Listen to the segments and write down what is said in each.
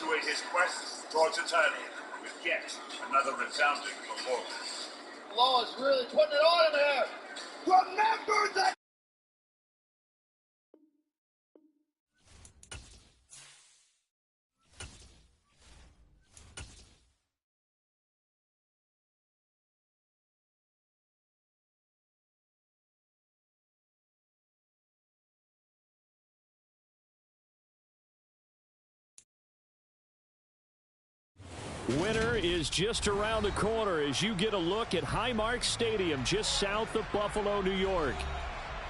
punctuate his quest towards eternity with yet another resounding performance. Law is really putting it on him here. Remember that. Winter is just around the corner as you get a look at Highmark Stadium just south of Buffalo, New York.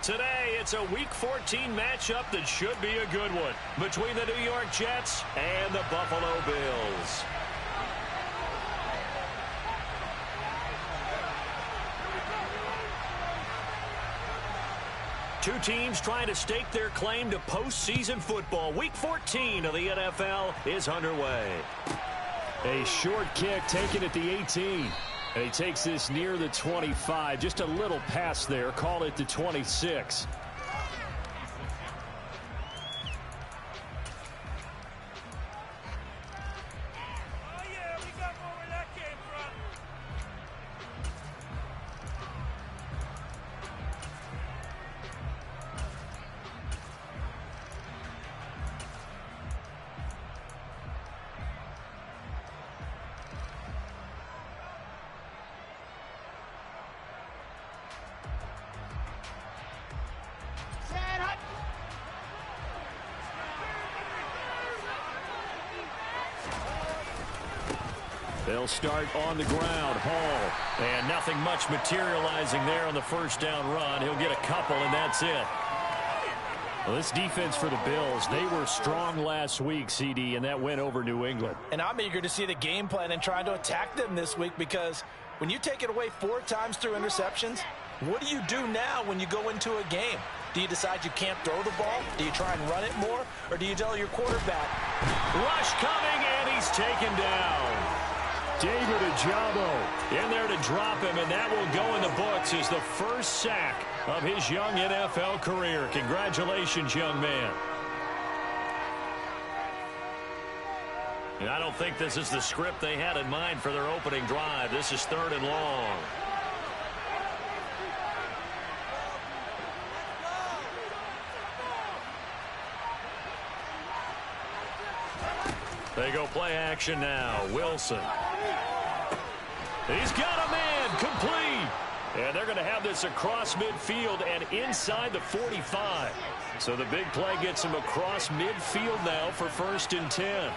Today, it's a Week 14 matchup that should be a good one between the New York Jets and the Buffalo Bills. Two teams trying to stake their claim to postseason football. Week 14 of the NFL is underway. A short kick taken at the 18. And he takes this near the 25. Just a little pass there. Call it the 26. They'll start on the ground. Hall. And nothing much materializing there on the first down run. He'll get a couple, and that's it. Well, this defense for the Bills, they were strong last week, CD, and that went over New England. And I'm eager to see the game plan and trying to attack them this week, because when you take it away 4 times through interceptions, what do you do now when you go into a game? Do you decide you can't throw the ball? Do you try and run it more? Or do you tell your quarterback? Rush coming, and he's taken down. David Ojabo in there to drop him, and that will go in the books as the first sack of his young NFL career. Congratulations, young man. And I don't think this is the script they had in mind for their opening drive. This is 3rd and long. They go play action now. Wilson. He's got a man, complete. And they're going to have this across midfield and inside the 45. So the big play gets him across midfield now for 1st and 10.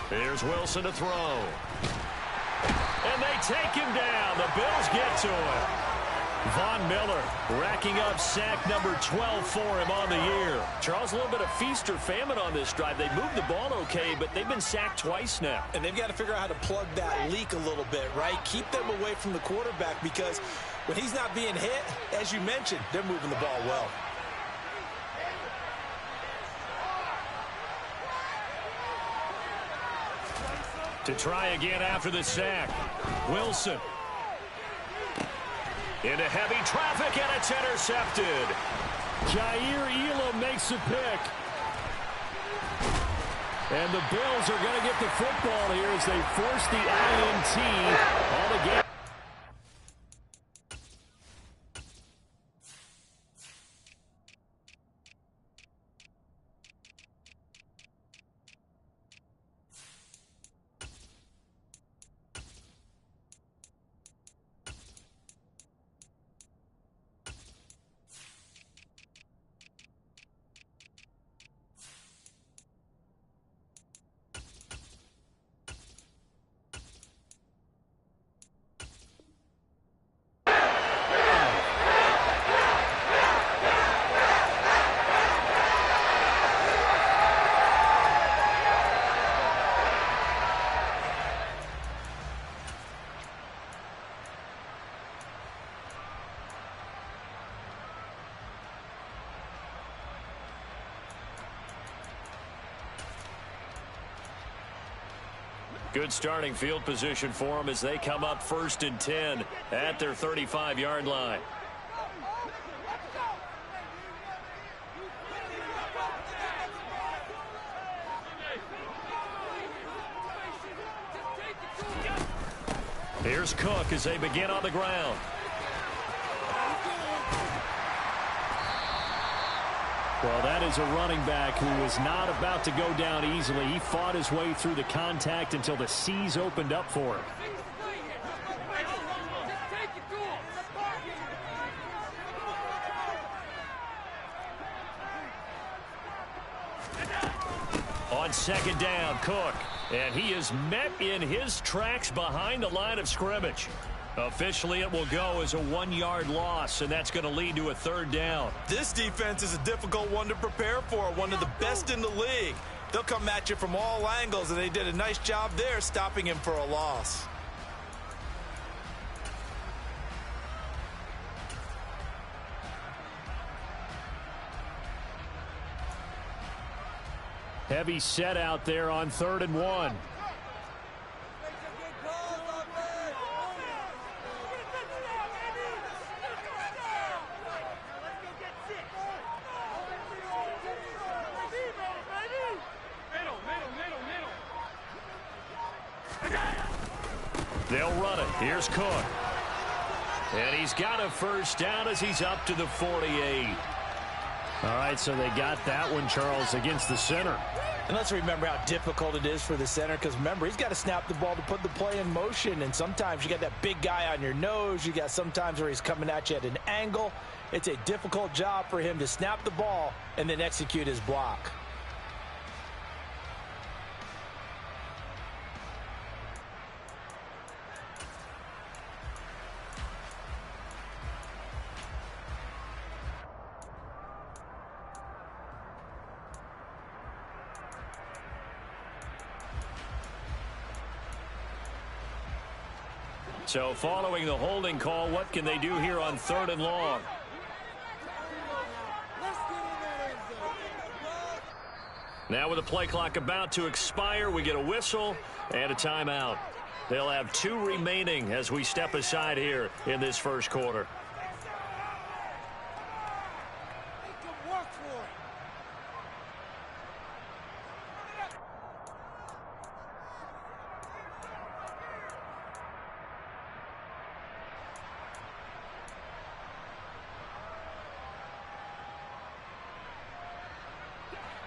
Here's Wilson to throw. And they take him down. The Bills get to him. Von Miller racking up sack number 12 for him on the year. Charles, a little bit of feast or famine on this drive. They moved the ball okay, but they've been sacked twice now. And they've got to figure out how to plug that leak a little bit, right? Keep them away from the quarterback, because when he's not being hit, as you mentioned, they're moving the ball well. To try again after the sack. Wilson. Into heavy traffic, and it's intercepted. Jair Elam makes a pick. And the Bills are going to get the football here as they force the INT on the game. Good starting field position for them as they come up 1st and 10 at their 35-yard line. Here's Cook as they begin on the ground. Well, that is a running back who was not about to go down easily. He fought his way through the contact until the seas opened up for him. On second down, Cook. And he is met in his tracks behind the line of scrimmage. Officially, it will go as a 1-yard loss, and that's going to lead to a third down. This defense is a difficult one to prepare for, one of the best in the league. They'll come at you from all angles, and they did a nice job there stopping him for a loss. Heavy set out there on 3rd and 1. They'll run it. Here's Cook. And he's got a first down as he's up to the 48. All right, so they got that one, Charles, against the center. And let's remember how difficult it is for the center, because remember, he's got to snap the ball to put the play in motion, and sometimes you got that big guy on your nose. You got sometimes where he's coming at you at an angle. It's a difficult job for him to snap the ball and then execute his block. So following the holding call, what can they do here on 3rd and long? Now with the play clock about to expire, we get a whistle and a timeout. They'll have 2 remaining as we step aside here in this first quarter.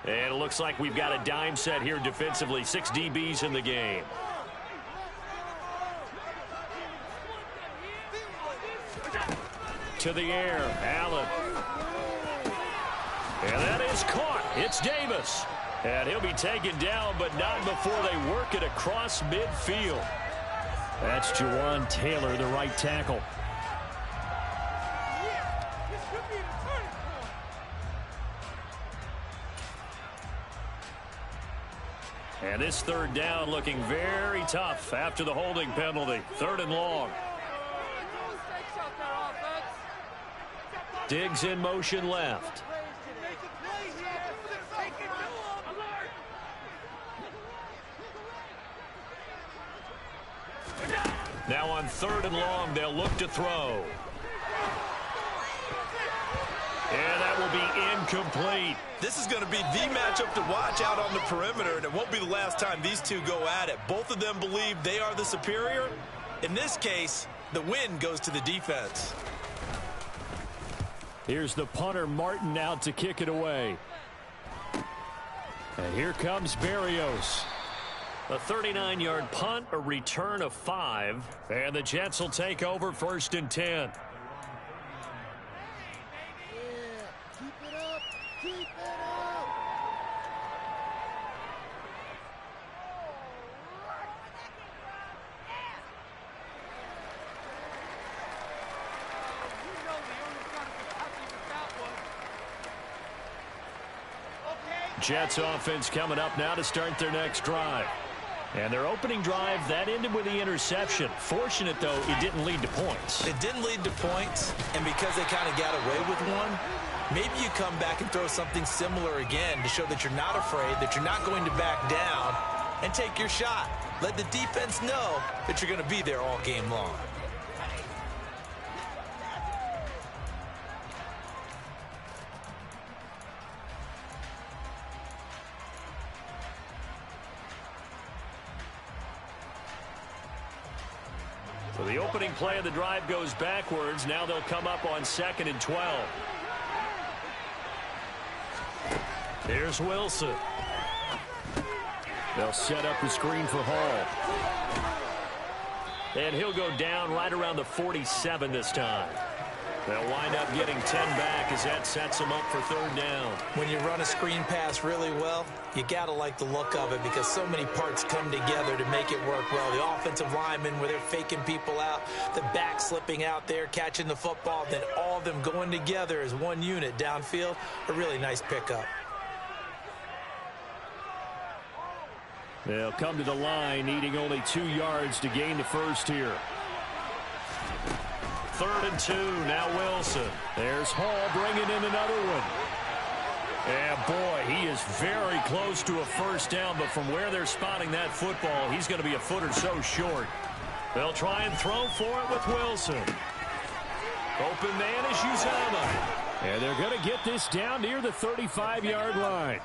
And it looks like we've got a dime set here defensively. 6 DBs in the game. To the air, Allen. And that is caught. It's Davis. And he'll be taken down, but not before they work it across midfield. That's Jawan Taylor, the right tackle. And this 3rd down looking very tough after the holding penalty. 3rd and long. Diggs in motion left. Now on 3rd and long, they'll look to throw. And that will be incomplete. This is going to be the matchup to watch out on the perimeter, and it won't be the last time these two go at it. Both of them believe they are the superior. In this case, the win goes to the defense. Here's the punter, Martin, out to kick it away. And here comes Berrios. A 39-yard punt, a return of 5. And the Jets will take over 1st and 10. Jets offense coming up now to start their next drive. And their opening drive, that ended with the interception. Fortunate, though, it didn't lead to points. It didn't lead to points, and because they kind of got away with one, maybe you come back and throw something similar again to show that you're not afraid, that you're not going to back down, and take your shot. Let the defense know that you're going to be there all game long. So the opening play of the drive goes backwards. Now they'll come up on 2nd and 12. Here's Wilson. They'll set up the screen for Hall. And he'll go down right around the 47 this time. They'll wind up getting 10 back as that sets them up for 3rd down. When you run a screen pass really well, you got to like the look of it because so many parts come together to make it work well. The offensive linemen where they're faking people out, the back slipping out there, catching the football, then all of them going together as one unit downfield. A really nice pickup. They'll come to the line, needing only 2 yards to gain the first here. 3rd and 2, now Wilson. There's Hall bringing in another one. And boy, he is very close to a first down, but from where they're spotting that football, he's going to be a foot or so short. They'll try and throw for it with Wilson. Open man is Uzomah. And they're going to get this down near the 35-yard line.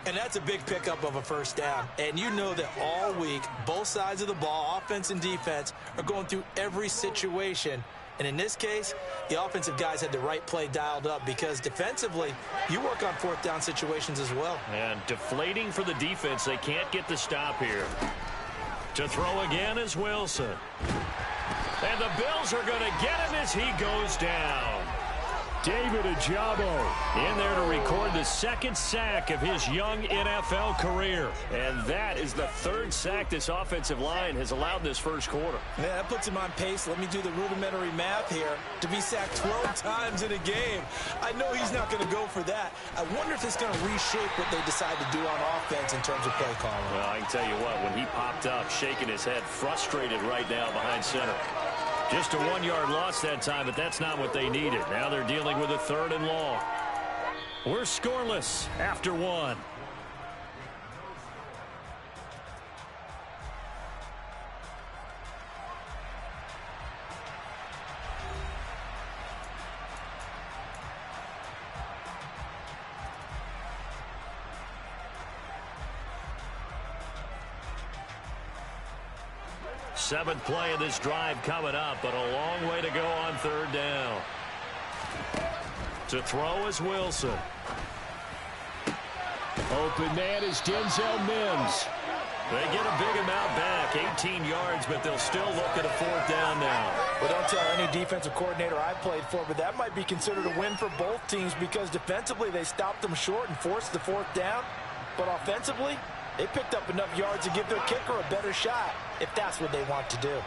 And that's a big pickup of a first down. And you know that all week, both sides of the ball, offense and defense, are going through every situation. And in this case, the offensive guys had the right play dialed up because defensively, you work on 4th down situations as well. And deflating for the defense. They can't get the stop here. To throw again is Wilson. And the Bills are going to get him as he goes down. David Ojabo in there to record the 2nd sack of his young NFL career. And that is the 3rd sack this offensive line has allowed this first quarter. Yeah, that puts him on pace. Let me do the rudimentary math here. To be sacked 12 times in a game. I know he's not going to go for that. I wonder if it's going to reshape what they decide to do on offense in terms of play calling. Well, I can tell you what, when he popped up, shaking his head, frustrated right now behind center. Just a 1-yard loss that time, but that's not what they needed. Now they're dealing with a 3rd and long. We're scoreless after 1. Seventh play of this drive coming up, but a long way to go on 3rd down. To throw is Wilson. Open man is Denzel Mims. They get a big amount back, 18 yards, but they'll still look at a 4th down now. Well, don't tell any defensive coordinator I've played for, but that might be considered a win for both teams because defensively they stopped them short and forced the 4th down. But offensively, they picked up enough yards to give their kicker a better shot, if that's what they want to do.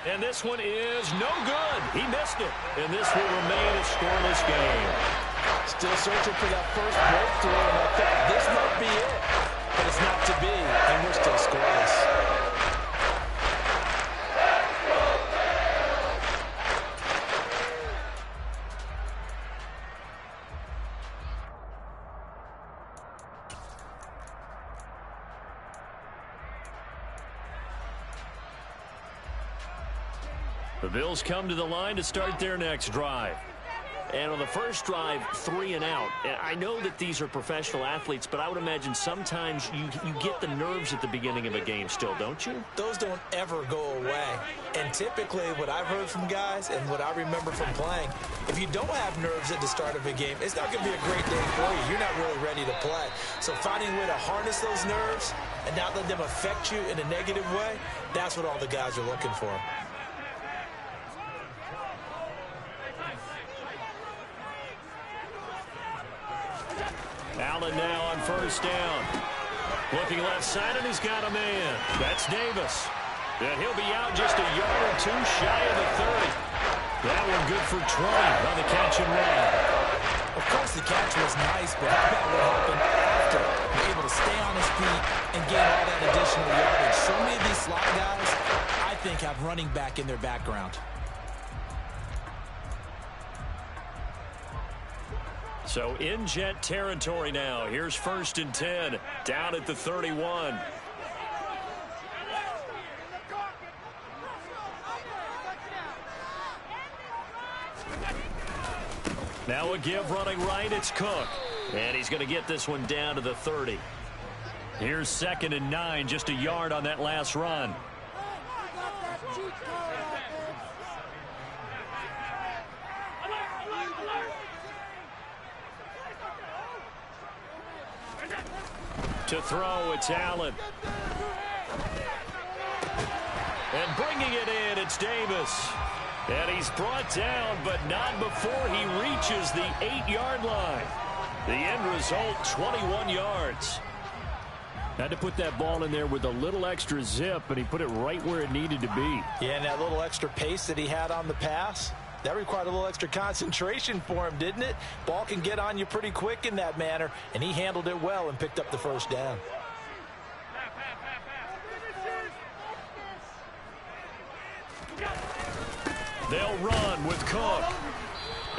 And this one is no good. He missed it. And this will remain a scoreless game. Still searching for that first breakthrough, and I thought this might be it. But it's not to be, and we're still scoreless. The Bills come to the line to start their next drive. And on the first drive, 3 and out. And I know that these are professional athletes, but I would imagine sometimes you get the nerves at the beginning of a game still, don't you? Those don't ever go away. And typically what I've heard from guys and what I remember from playing, if you don't have nerves at the start of a game, it's not going to be a great day for you. You're not really ready to play. So finding a way to harness those nerves and not let them affect you in a negative way, that's what all the guys are looking for. Allen now on first down. Looking left side, and he's got a man. That's Davis. And he'll be out just a yard or 2 shy of the 30. That one good for 20 on the catch and run. Of course, the catch was nice, but how about what happened after? Being able to stay on his feet and gain all that additional yardage. So many of these slot guys, I think, have running back in their background. So in Jet territory now. Here's 1st and 10 down at the 31. Now a give running right. It's Cook. And he's going to get this one down to the 30. Here's 2nd and 9, just a yard on that last run. To throw, it's Allen. And bringing it in, it's Davis. And he's brought down, but not before he reaches the 8-yard line. The end result, 21 yards. Had to put that ball in there with a little extra zip, and he put it right where it needed to be. Yeah, and that little extra pace that he had on the pass, that required a little extra concentration for him, didn't it? Ball can get on you pretty quick in that manner, and he handled it well and picked up the first down. They'll run with Cook.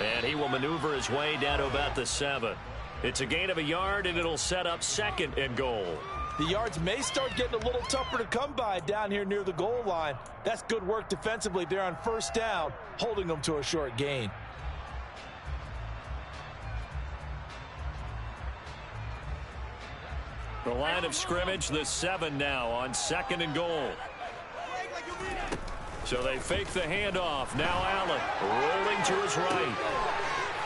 And he will maneuver his way down to about the 7. It's a gain of a yard, and it'll set up 2nd and goal. The yards may start getting a little tougher to come by down here near the goal line. That's good work defensively there on first down, holding them to a short gain. The line of scrimmage, the 7 now on 2nd and goal. So they fake the handoff. Now Allen rolling to his right.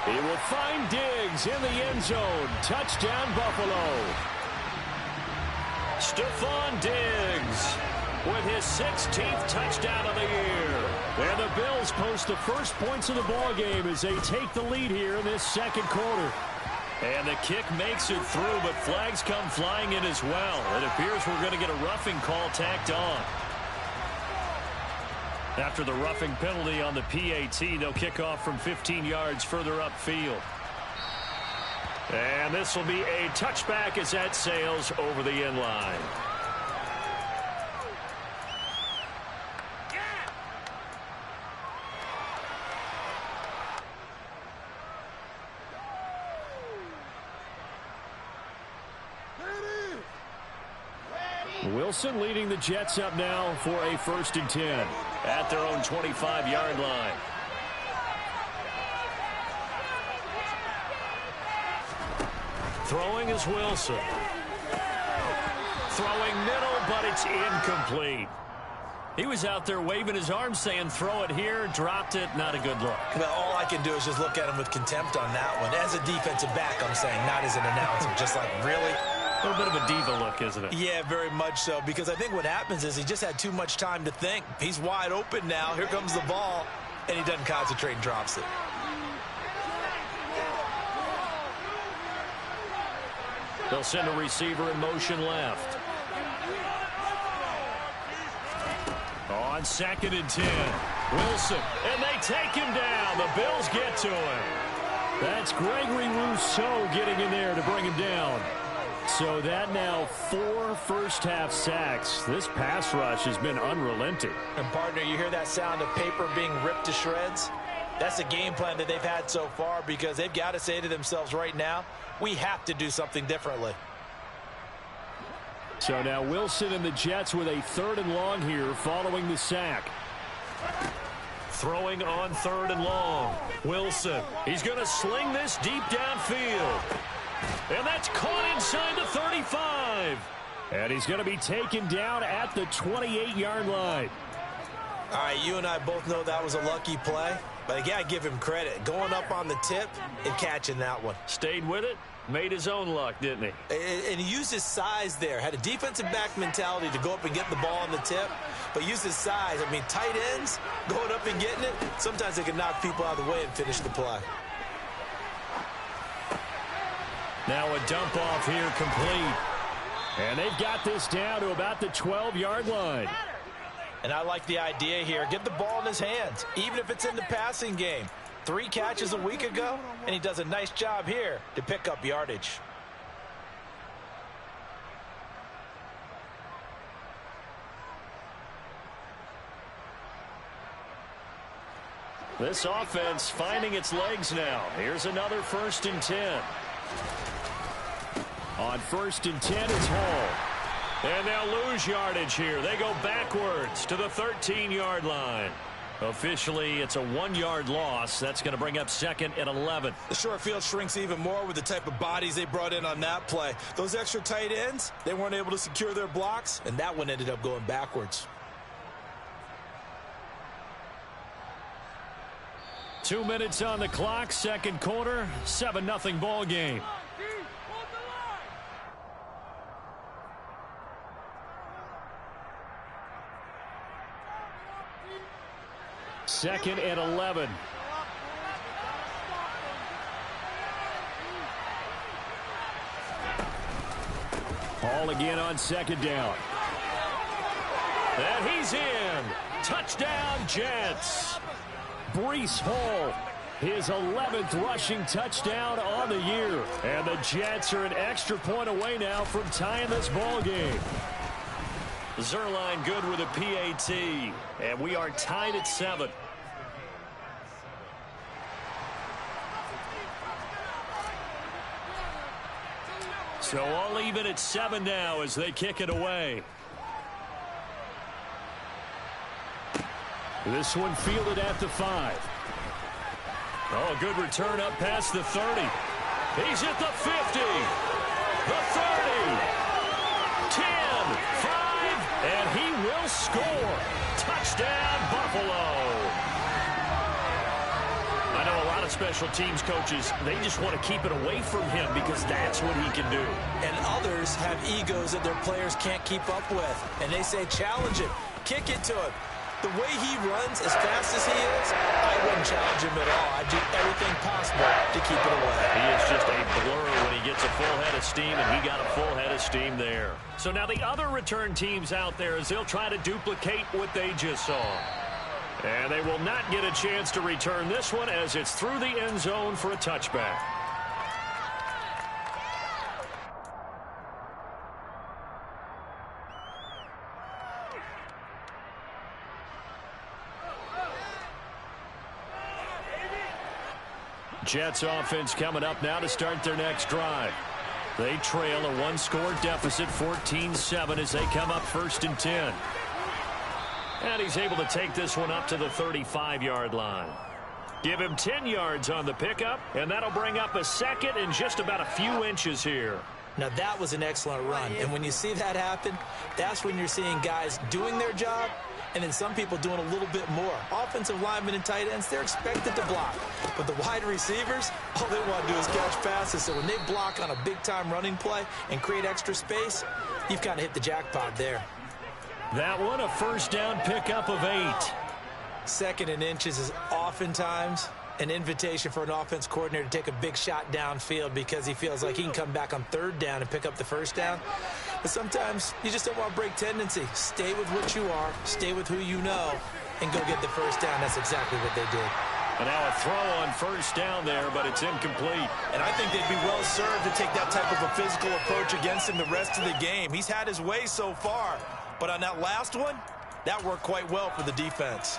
He will find Diggs in the end zone. Touchdown, Buffalo. Stephon Diggs with his 16th touchdown of the year. And the Bills post the first points of the ball game as they take the lead here in this second quarter. And the kick makes it through, but flags come flying in as well. It appears we're going to get a roughing call tacked on. After the roughing penalty on the PAT, they'll kick off from 15 yards further upfield. And this will be a touchback as that sails over the end line. Wilson leading the Jets up now for a 1st and 10 at their own 25-yard line. Throwing is Wilson. Throwing middle, but it's incomplete. He was out there waving his arms saying throw it here, dropped it, not a good look. Well, all I can do is just look at him with contempt on that one. As a defensive back, I'm saying, not as an announcer. Just like, really? A little bit of a diva look, isn't it? Yeah, very much so, because I think what happens is he just had too much time to think. He's wide open now. Here comes the ball, and he doesn't concentrate and drops it. They'll send a receiver in motion left. On 2nd and 10, Wilson, and they take him down. The Bills get to him. That's Gregory Rousseau getting in there to bring him down. So that now 4 first-half sacks. This pass rush has been unrelenting. And, partner, you hear that sound of paper being ripped to shreds? That's the game plan that they've had so far, because they've got to say to themselves right now, we have to do something differently. So now Wilson and the Jets with a 3rd and long here following the sack. Throwing on 3rd and long. Wilson, he's going to sling this deep downfield. And that's caught inside the 35. And he's going to be taken down at the 28-yard line. All right, you and I both know that was a lucky play. But again, I give him credit. Going up on the tip and catching that one. Stayed with it. Made his own luck, didn't he? And he used his size there. Had a defensive back mentality to go up and get the ball on the tip. But used his size. I mean, tight ends going up and getting it. Sometimes they can knock people out of the way and finish the play. Now a dump off here complete. And they've got this down to about the 12-yard line. And I like the idea here. Get the ball in his hands, even if it's in the passing game. 3 catches a week ago, and he does a nice job here to pick up yardage. This offense finding its legs now. Here's another 1st and 10. On 1st and 10, it's Hall. And they'll lose yardage here. They go backwards to the 13-yard line. Officially, it's a 1-yard loss. That's going to bring up 2nd and 11. The short field shrinks even more with the type of bodies they brought in on that play. Those extra tight ends, they weren't able to secure their blocks, and that one ended up going backwards. 2 minutes on the clock, second quarter, 7-0 ball game. Second and 11. Hall again on second down. And he's in. Touchdown, Jets. Breece Hall, his 11th rushing touchdown on the year. And the Jets are an extra point away now from tying this ball game. Zerline good with a PAT. And we are tied at 7. So all even at 7 now as they kick it away. This one fielded at the 5. Oh, good return up past the 30. He's at the 50. The 30. 10, 5, and he will score. Touchdown, Buffalo. I know a lot of special teams coaches, they just want to keep it away from him because that's what he can do. And others have egos that their players can't keep up with. And they say, challenge him, kick it to him. The way he runs as fast as he is, I wouldn't challenge him at all. I'd do everything possible to keep it away. He is just a blur when he gets a full head of steam, and he got a full head of steam there. So now the other return teams out there, as they'll try to duplicate what they just saw. And they will not get a chance to return this one as it's through the end zone for a touchback. Jets offense coming up now to start their next drive. They trail a 1-score deficit, 14-7, as they come up 1st and 10. And he's able to take this one up to the 35-yard line. Give him 10 yards on the pickup, and that'll bring up a 2nd and just about a few inches here. Now, that was an excellent run. And when you see that happen, that's when you're seeing guys doing their job and then some people doing a little bit more. Offensive linemen and tight ends, they're expected to block. But the wide receivers, all they want to do is catch passes. So when they block on a big-time running play and create extra space, you've kind of hit the jackpot there. That one, a 1st down pickup of 8. 2nd and inches is oftentimes an invitation for an offense coordinator to take a big shot downfield because he feels like he can come back on 3rd down and pick up the 1st down. But sometimes you just don't want to break tendency. Stay with what you are, stay with who you know, and go get the 1st down. That's exactly what they did. And now a throw on 1st down there, but it's incomplete. And I think they'd be well served to take that type of a physical approach against him the rest of the game. He's had his way so far, but on that last one, that worked quite well for the defense.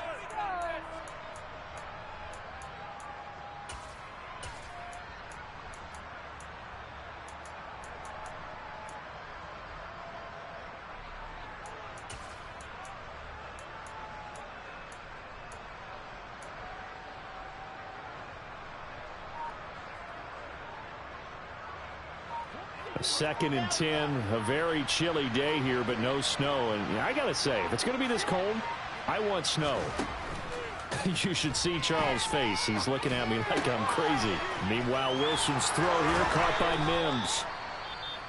A 2nd and 10, a very chilly day here, but no snow. And I got to say, if it's going to be this cold, I want snow. You should see Charles' face. He's looking at me like I'm crazy. Meanwhile, Wilson's throw here caught by Mims.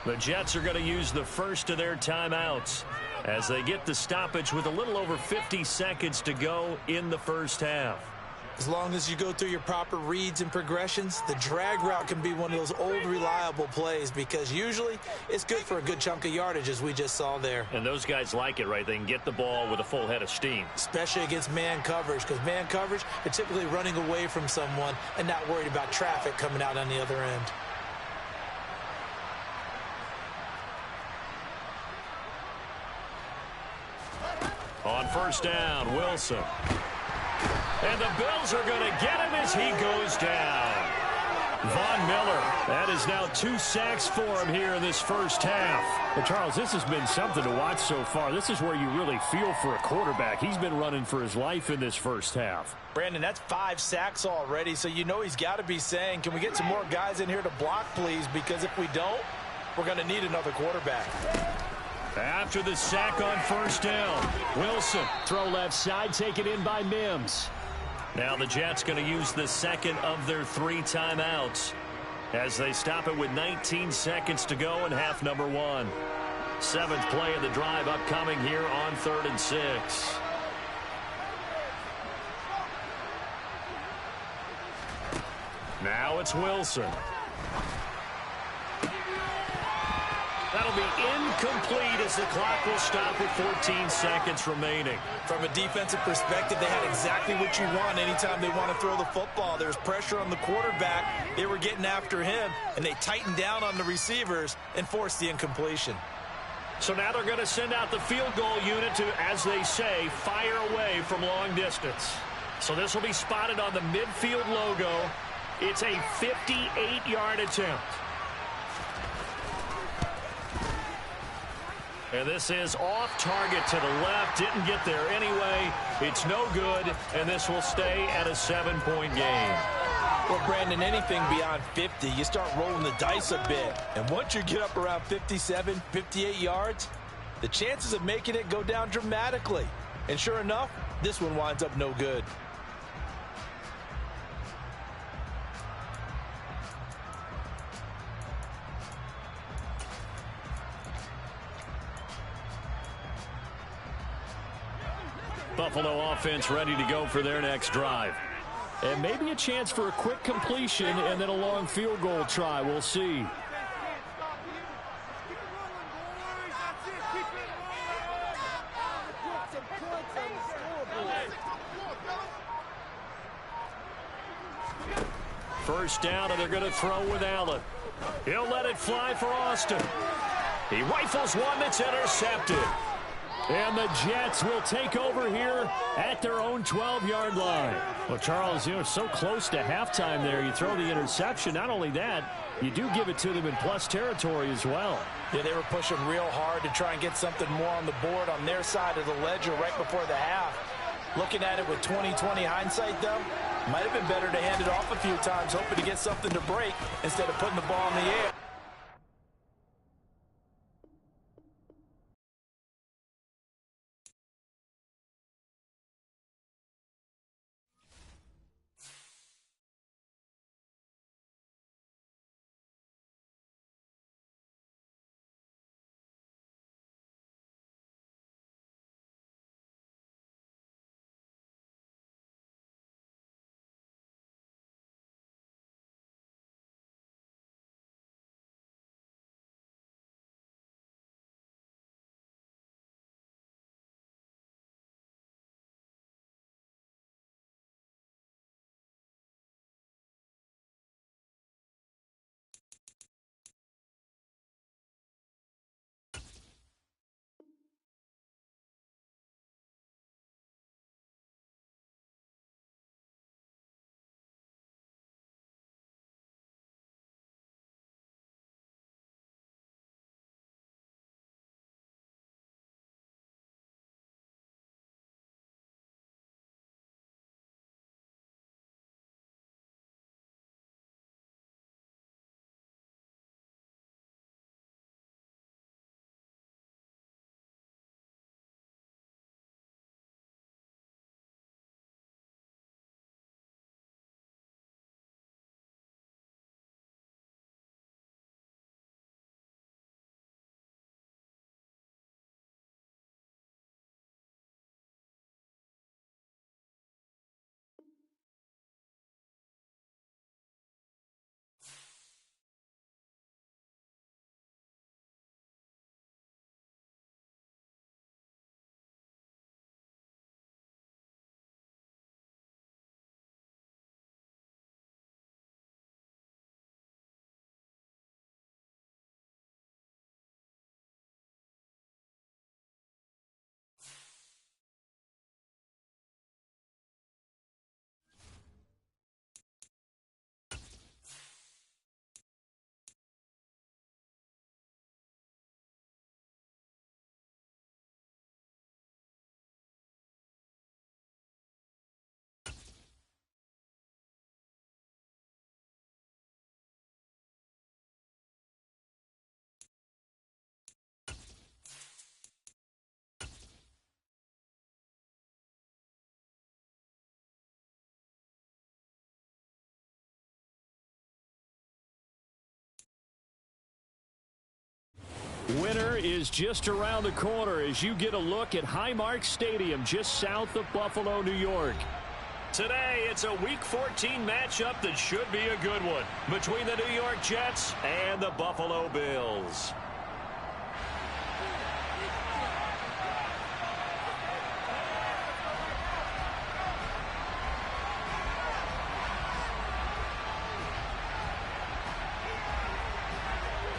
The Jets are going to use the first of their timeouts as they get the stoppage with a little over 50 seconds to go in the 1st half. As long as you go through your proper reads and progressions, the drag route can be one of those old reliable plays because usually it's good for a good chunk of yardage as we just saw there. And those guys like it, right? They can get the ball with a full head of steam. Especially against man coverage because man coverage, they're typically running away from someone and not worried about traffic coming out on the other end. On 1st down, Wilson. And the Bills are going to get him as he goes down. Von Miller, that is now 2 sacks for him here in this first half. Well, Charles, this has been something to watch so far. This is where you really feel for a quarterback. He's been running for his life in this first half. Brandon, that's 5 sacks already, so you know he's got to be saying, can we get some more guys in here to block, please? Because if we don't, we're going to need another quarterback. After the sack on first down, Wilson. Throw left side, taken in by Mims. Now the Jets going to use the second of their 3 timeouts as they stop it with 19 seconds to go in half number 1. 7th play of the drive upcoming here on 3rd and 6. Now it's Wilson. That'll be incomplete as the clock will stop with 14 seconds remaining. From a defensive perspective, they had exactly what you want anytime they want to throw the football. There's pressure on the quarterback. They were getting after him, and they tightened down on the receivers and forced the incompletion. So now they're going to send out the field goal unit to, as they say, fire away from long distance. So this will be spotted on the midfield logo. It's a 58-yard attempt. And this is off target to the left. Didn't get there anyway. It's no good, and this will stay at a 7-point game. Well, Brandon, anything beyond 50, you start rolling the dice a bit. And once you get up around 57, 58 yards, the chances of making it go down dramatically. And sure enough, this one winds up no good. Buffalo offense ready to go for their next drive. And maybe a chance for a quick completion and then a long field goal try. We'll see. First down, and they're going to throw with Allen. He'll let it fly for Austin. He rifles one that's intercepted. And the Jets will take over here at their own 12-yard line. Well, Charles, you know, so close to halftime there. You throw the interception. Not only that, you do give it to them in plus territory as well. Yeah, they were pushing real hard to try and get something more on the board on their side of the ledger right before the half. Looking at it with 20/20 hindsight, though, might have been better to hand it off a few times, hoping to get something to break instead of putting the ball in the air. Winter is just around the corner as you get a look at Highmark Stadium just south of Buffalo, New York. Today, it's a Week 14 matchup that should be a good one between the New York Jets and the Buffalo Bills.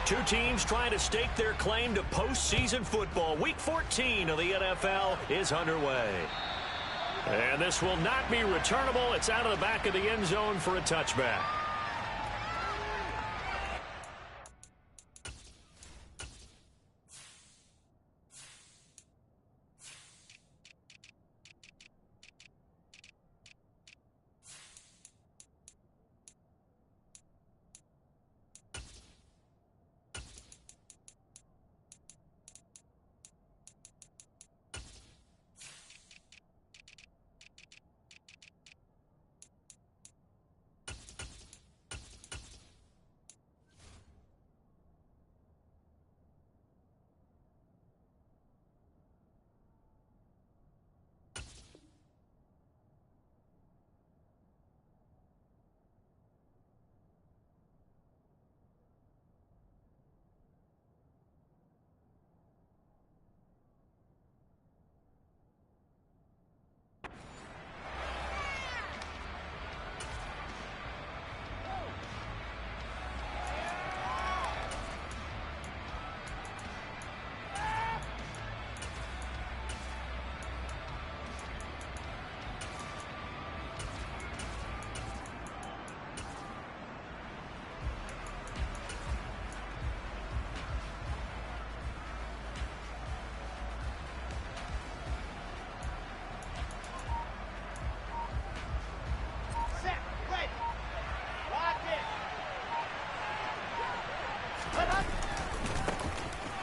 Two teams trying to stake their claim to postseason football. Week 14 of the NFL is underway. And this will not be returnable. It's out of the back of the end zone for a touchback.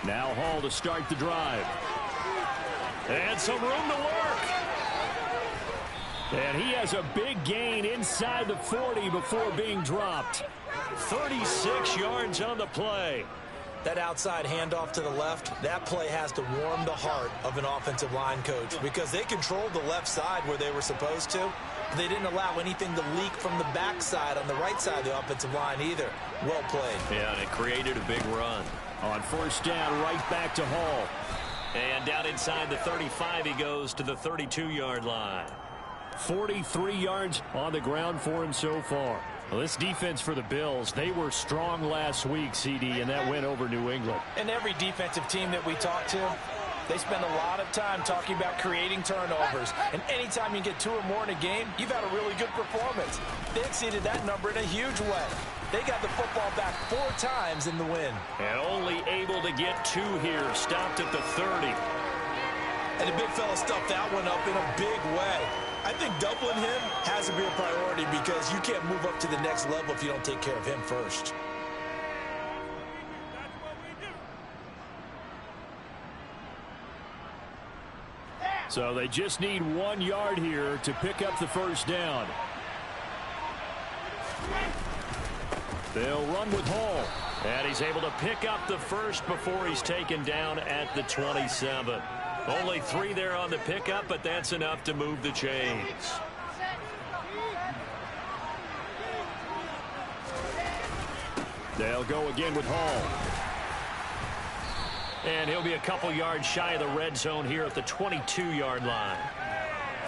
Now Hall to start the drive. And some room to work. And he has a big gain inside the 40 before being dropped. 36 yards on the play. That outside handoff to the left, that play has to warm the heart of an offensive line coach because they controlled the left side where they were supposed to. They didn't allow anything to leak from the backside on the right side of the offensive line either. Well played. Yeah, and it created a big run. On first down, right back to Hall. And down inside the 35, he goes to the 32-yard line. 43 yards on the ground for him so far. Well, this defense for the Bills, they were strong last week, CD, and that win over New England. And every defensive team that we talk to, they spend a lot of time talking about creating turnovers. And anytime you get 2 or more in a game, you've had a really good performance. They exceeded that number in a huge way. They got the football back 4 times in the win. And only able to get 2 here, stopped at the 30. And the big fella stuffed that one up in a big way. I think doubling him has to be a priority because you can't move up to the next level if you don't take care of him first. So they just need 1 yard here to pick up the first down. They'll run with Hall. And he's able to pick up the first before he's taken down at the 27. Only 3 there on the pickup, but that's enough to move the chains. They'll go again with Hall. And he'll be a couple yards shy of the red zone here at the 22-yard line.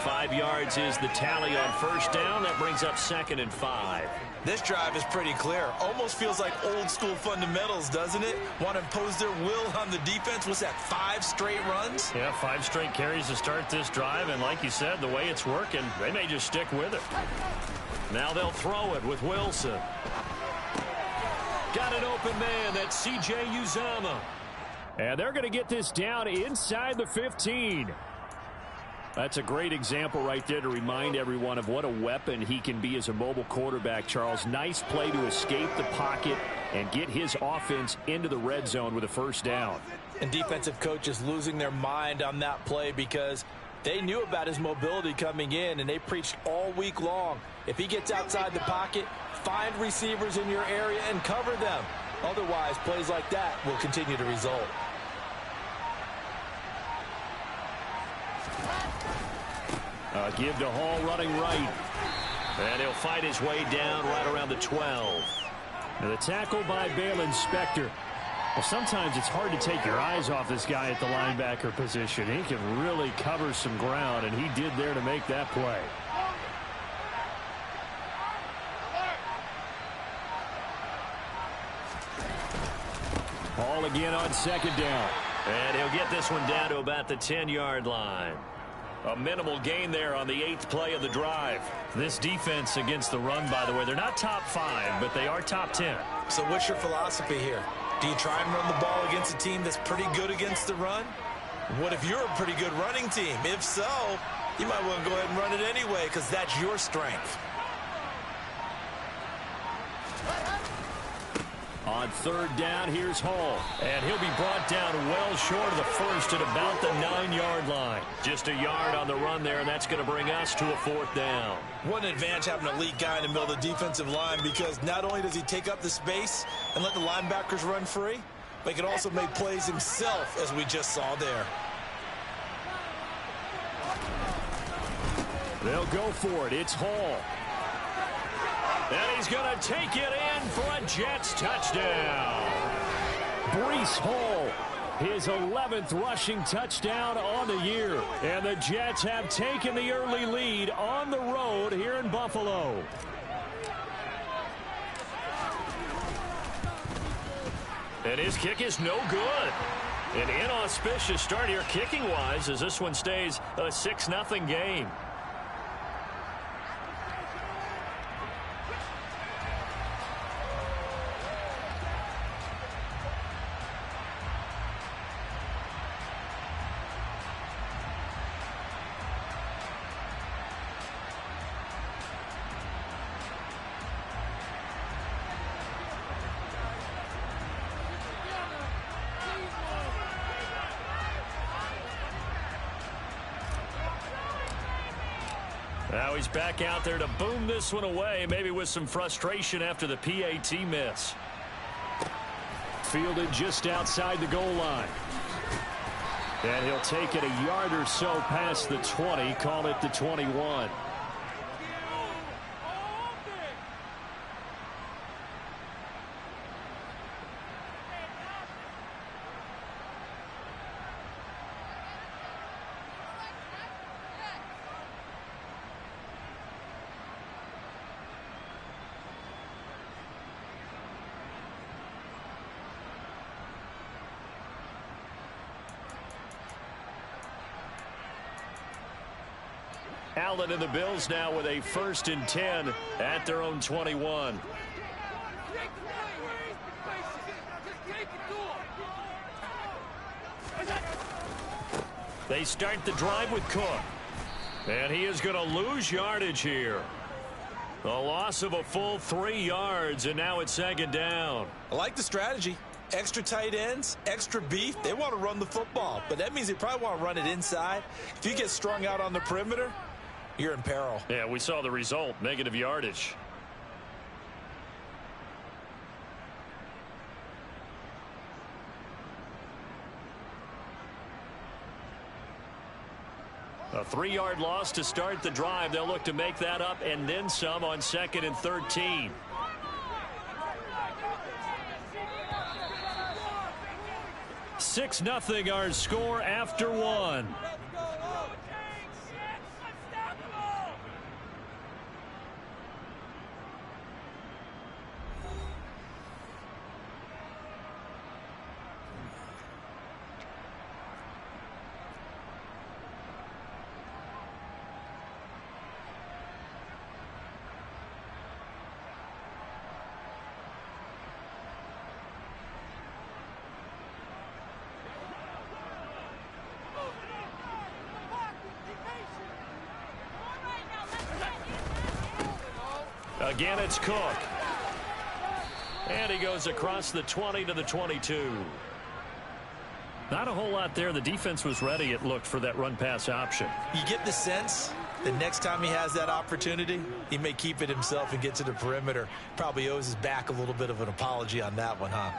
5 yards is the tally on first down. That brings up 2nd and 5. This drive is pretty clear. Almost feels like old school fundamentals, doesn't it? Want to impose their will on the defense. What's that, 5 straight runs? Yeah, 5 straight carries to start this drive. And like you said, the way it's working, they may just stick with it. Now they'll throw it with Wilson. Got an open man. That's C.J. Uzomah. And they're going to get this down inside the 15. That's a great example right there to remind everyone of what a weapon he can be as a mobile quarterback, Charles. Nice play to escape the pocket and get his offense into the red zone with a first down. And defensive coaches losing their mind on that play because they knew about his mobility coming in, and they preached all week long. If he gets outside the pocket, find receivers in your area and cover them. Otherwise, plays like that will continue to result. A give to Hall running right. And he'll fight his way down right around the 12. Now the tackle by Balin Spector. Well, sometimes it's hard to take your eyes off this guy at the linebacker position. He can really cover some ground, and he did there to make that play. Hall again on second down. And he'll get this one down to about the 10-yard line. A minimal gain there on the 8th play of the drive. This defense against the run, by the way, they're not top 5, but they are top 10. So what's your philosophy here? Do you try and run the ball against a team that's pretty good against the run? What if you're a pretty good running team? If so, you might want to go ahead and run it anyway because that's your strength. On third down, here's Hall. And he'll be brought down well short of the first at about the 9-yard line. Just a yard on the run there, and that's going to bring us to a 4th down. What an advantage having an elite guy in the middle of the defensive line, because not only does he take up the space and let the linebackers run free, but he can also make plays himself, as we just saw there. They'll go for it. It's Hall. And he's going to take it in for a Jets touchdown. Breece Hall, his 11th rushing touchdown on the year. And the Jets have taken the early lead on the road here in Buffalo. And his kick is no good. An inauspicious start here kicking-wise as this one stays a 6-0 game. Now he's back out there to boom this one away, maybe with some frustration after the PAT miss. Fielded just outside the goal line. And he'll take it a yard or so past the 20, call it the 21. Allen and the Bills now with a 1st and 10 at their own 21. They start the drive with Cook. And he is going to lose yardage here. A loss of a full 3 yards, and now it's 2nd down. I like the strategy. Extra tight ends, extra beef. They want to run the football, but that means they probably want to run it inside. If you get strung out on the perimeter, you're in peril. Yeah, we saw the result, negative yardage. A 3-yard loss to start the drive. They'll look to make that up and then some on 2nd and 13. Six nothing our score after 1. Again, it's Cook. And he goes across the 20 to the 22. Not a whole lot there. The defense was ready, it looked, for that run-pass option. You get the sense that next time he has that opportunity, he may keep it himself and get to the perimeter. Probably owes his back a little bit of an apology on that one, huh?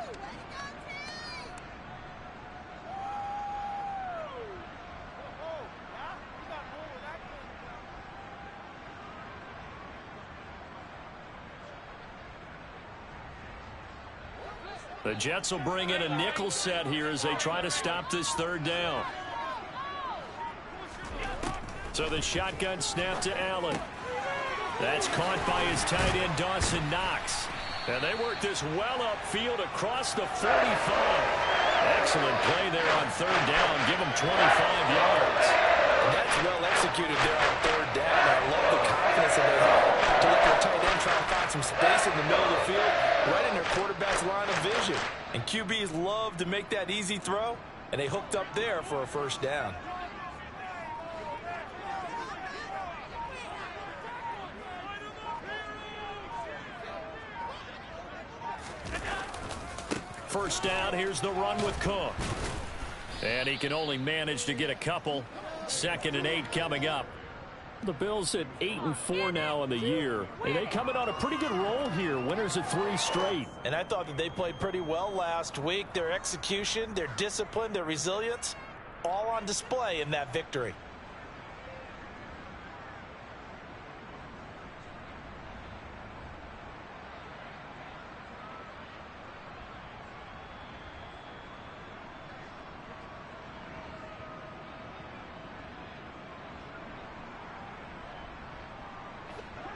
The Jets will bring in a nickel set here as they try to stop this third down. So the shotgun snap to Allen. That's caught by his tight end, Dawson Knox. And they work this well upfield across the 45. Excellent play there on third down. Give him 25 yards. And that's well executed there on third down. I love the confidence that they have to let their tight end try and find some space in the middle of the field, right in their quarterback's line of vision. And QBs love to make that easy throw, and they hooked up there for a first down. First down, here's the run with Cook. And he can only manage to get a couple. 2nd and 8 coming up. The Bills at 8-4 now in the year. And they coming on a pretty good roll here. Winners of 3 straight. And I thought that they played pretty well last week. Their execution, their discipline, their resilience, all on display in that victory.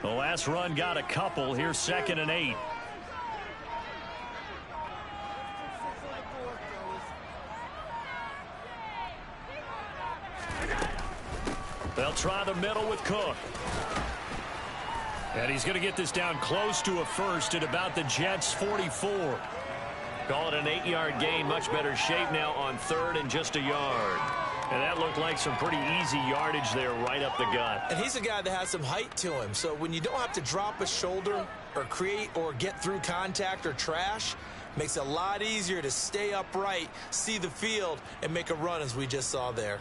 The last run got a couple. Here's 2nd and 8. They'll try the middle with Cook. And he's going to get this down close to a first at about the Jets' 44. Call it an 8-yard gain. Much better shape now on 3rd and just a yard. And that looked like some pretty easy yardage there right up the gut. And he's a guy that has some height to him. So when you don't have to drop a shoulder or create or get through contact or trash, makes it a lot easier to stay upright, see the field, and make a run as we just saw there.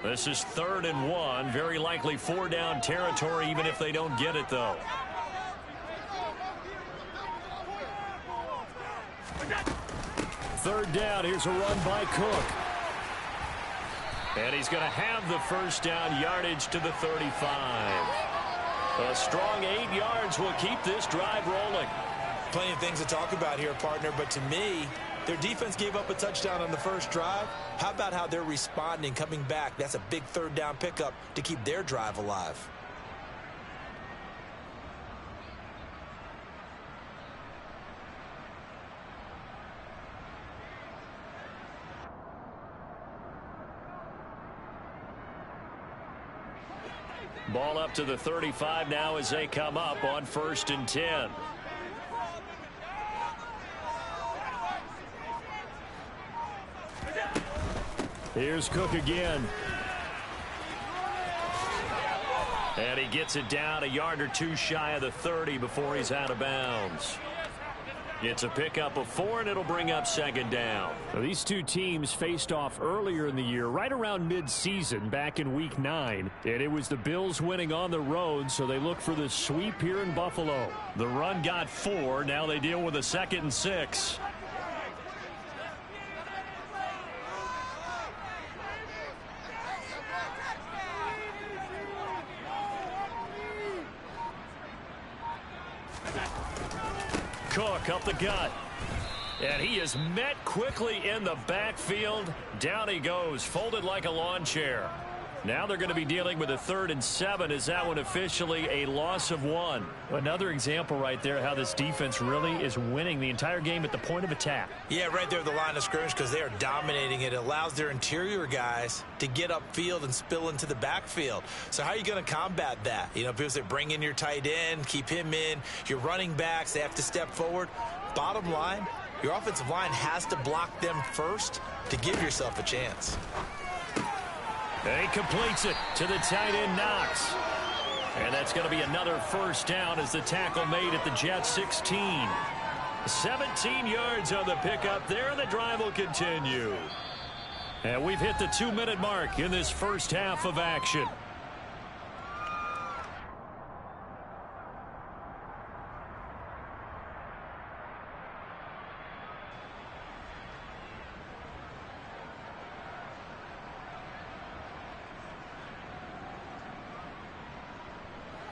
This is 3rd and 1. Very likely 4-down territory even if they don't get it, though. Third down. Here's a run by Cook. And he's going to have the first down, yardage to the 35. A strong 8 yards will keep this drive rolling. Plenty of things to talk about here, partner, but to me, their defense gave up a touchdown on the first drive. How about how they're responding, coming back? That's a big 3rd down pickup to keep their drive alive. Ball up to the 35 now as they come up on 1st and 10. Here's Cook again. And he gets it down a yard or 2 shy of the 30 before he's out of bounds. It's a pickup of 4, and it'll bring up 2nd down. Now, these two teams faced off earlier in the year, right around mid-season, back in Week 9. And it was the Bills winning on the road, so they look for the sweep here in Buffalo. The run got 4. Now they deal with a 2nd and 6. Cook up the gut. And he is met quickly in the backfield. Down he goes, folded like a lawn chair. Now they're going to be dealing with a 3rd and 7. Is that one officially a loss of 1? Another example right there how this defense really is winning the entire game at the point of attack. Yeah, right there at the line of scrimmage because they are dominating it. It allows their interior guys to get upfield and spill into the backfield. So how are you going to combat that? You know, people say bring in your tight end, keep him in. Your running backs, they have to step forward. Bottom line, your offensive line has to block them first to give yourself a chance. He completes it to the tight end, Knox. And that's going to be another first down as the tackle made at the Jets 16. 17 yards on the pickup there, and the drive will continue. And we've hit the 2-minute mark in this first half of action.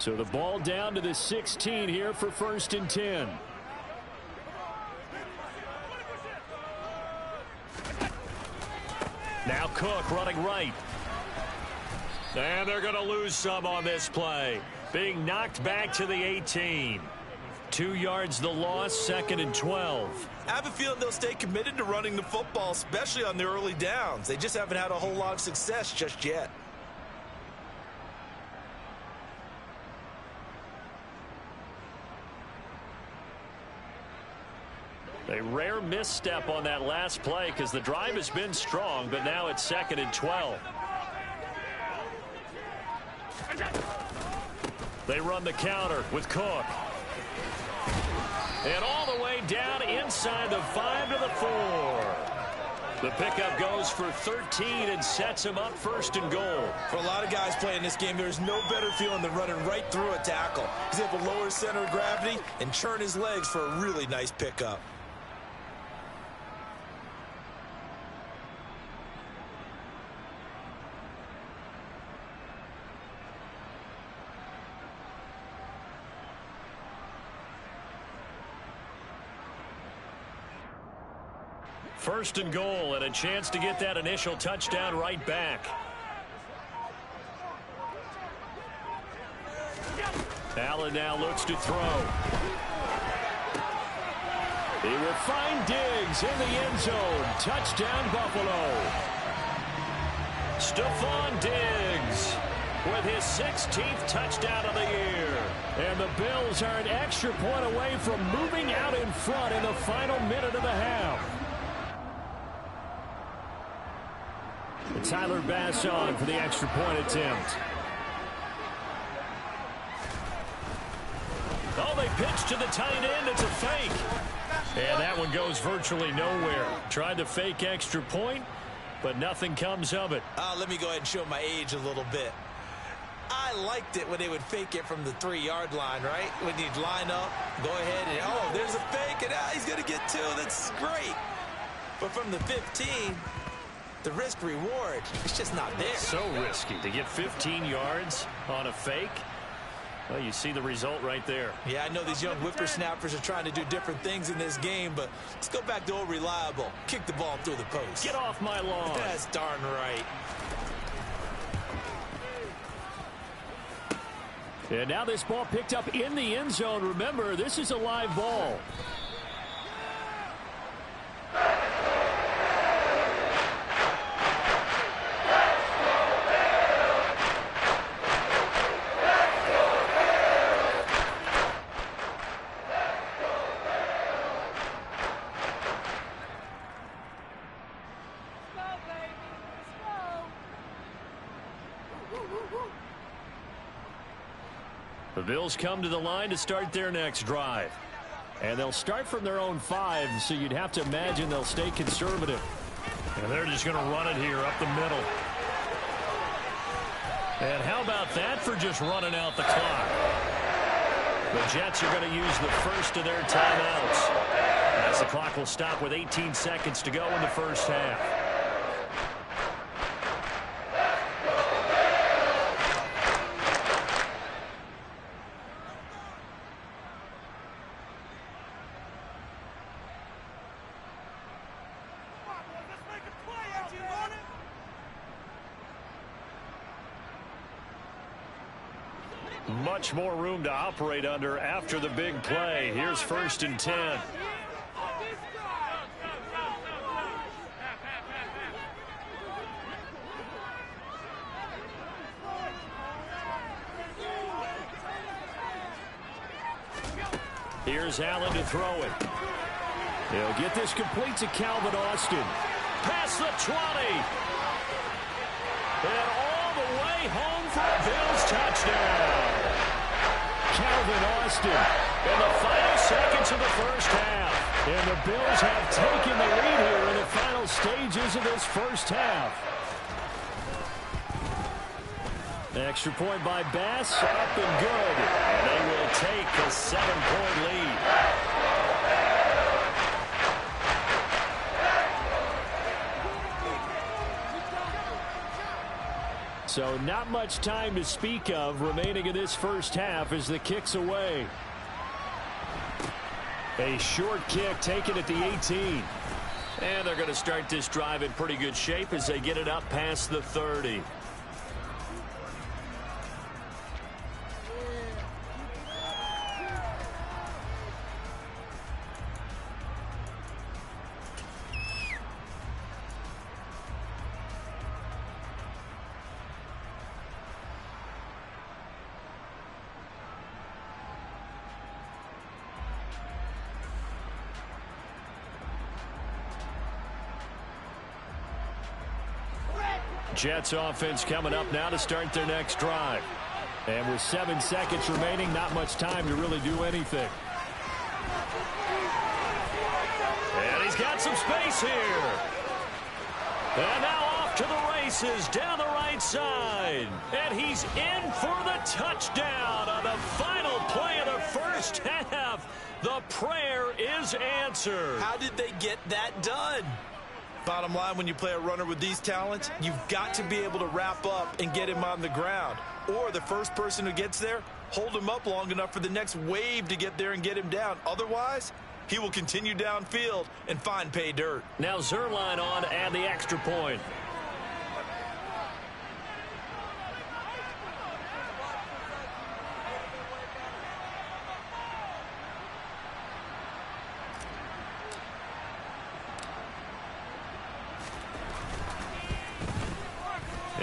So the ball down to the 16 here for 1st and 10. Now Cook running right. And they're going to lose some on this play. Being knocked back to the 18. 2 yards the loss, 2nd and 12. I have a feeling they'll stay committed to running the football, especially on the early downs. They just haven't had a whole lot of success just yet. A rare misstep on that last play because the drive has been strong, but now it's 2nd and 12. They run the counter with Cook. And all the way down inside the 5 to the 4. The pickup goes for 13 and sets him up 1st and goal. For a lot of guys playing this game, there's no better feeling than running right through a tackle. He's able to lower his center of gravity and churn his legs for a really nice pickup. First and goal, and a chance to get that initial touchdown right back. Allen now looks to throw. He will find Diggs in the end zone. Touchdown, Buffalo. Stephon Diggs with his 16th touchdown of the year. And the Bills are an extra point away from moving out in front in the final minute of the half. Tyler Bass on for the extra point attempt. Oh, they pitch to the tight end. It's a fake. And that one goes virtually nowhere. Tried to fake extra point, but nothing comes of it. Let me go ahead and show my age a little bit. I liked it when they would fake it from the 3-yard line, right? When you'd line up, go ahead and, oh, there's a fake, and he's going to get 2. That's great. But from the 15... the risk-reward, it's just not there. So risky to get 15 yards on a fake. Well, you see the result right there. Yeah, I know these young whippersnappers are trying to do different things in this game, but let's go back to old reliable. Kick the ball through the post. Get off my lawn. That's darn right. And now this ball picked up in the end zone. Remember, this is a live ball. The Bills come to the line to start their next drive. And they'll start from their own 5, so you'd have to imagine they'll stay conservative. And they're just going to run it here up the middle. And how about that for just running out the clock? The Jets are going to use the first of their timeouts, as the clock will stop with 18 seconds to go in the first half. Much more room to operate under after the big play. Here's 1st and 10. Here's Allen to throw it. He'll get this complete to Calvin Austin. Past the 20. And all the way home for a Bills touchdown. Calvin Austin in the final seconds of the first half. And the Bills have taken the lead here in the final stages of this first half. Extra point by Bass, up and good. And they will take a 7-point lead. So not much time to speak of remaining in this first half as the kick's away. A short kick taken at the 18. And they're going to start this drive in pretty good shape as they get it up past the 30. Jets offense coming up now to start their next drive. And with 7 seconds remaining, not much time to really do anything. And he's got some space here. And now off to the races down the right side. And he's in for the touchdown on the final play of the first half. The prayer is answered. How did they get that done? Bottom line, when you play a runner with these talents, you've got to be able to wrap up and get him on the ground. Or the first person who gets there, hold him up long enough for the next wave to get there and get him down. Otherwise, he will continue downfield and find pay dirt. Now Zerline on to add the extra point.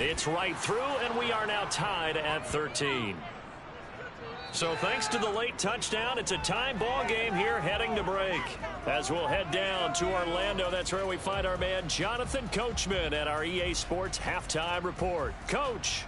It's right through, and we are now tied at 13. So thanks to the late touchdown, it's a time ball game here heading to break. As we'll head down to Orlando, that's where we find our man Jonathan Coachman at our EA Sports Halftime Report. Coach.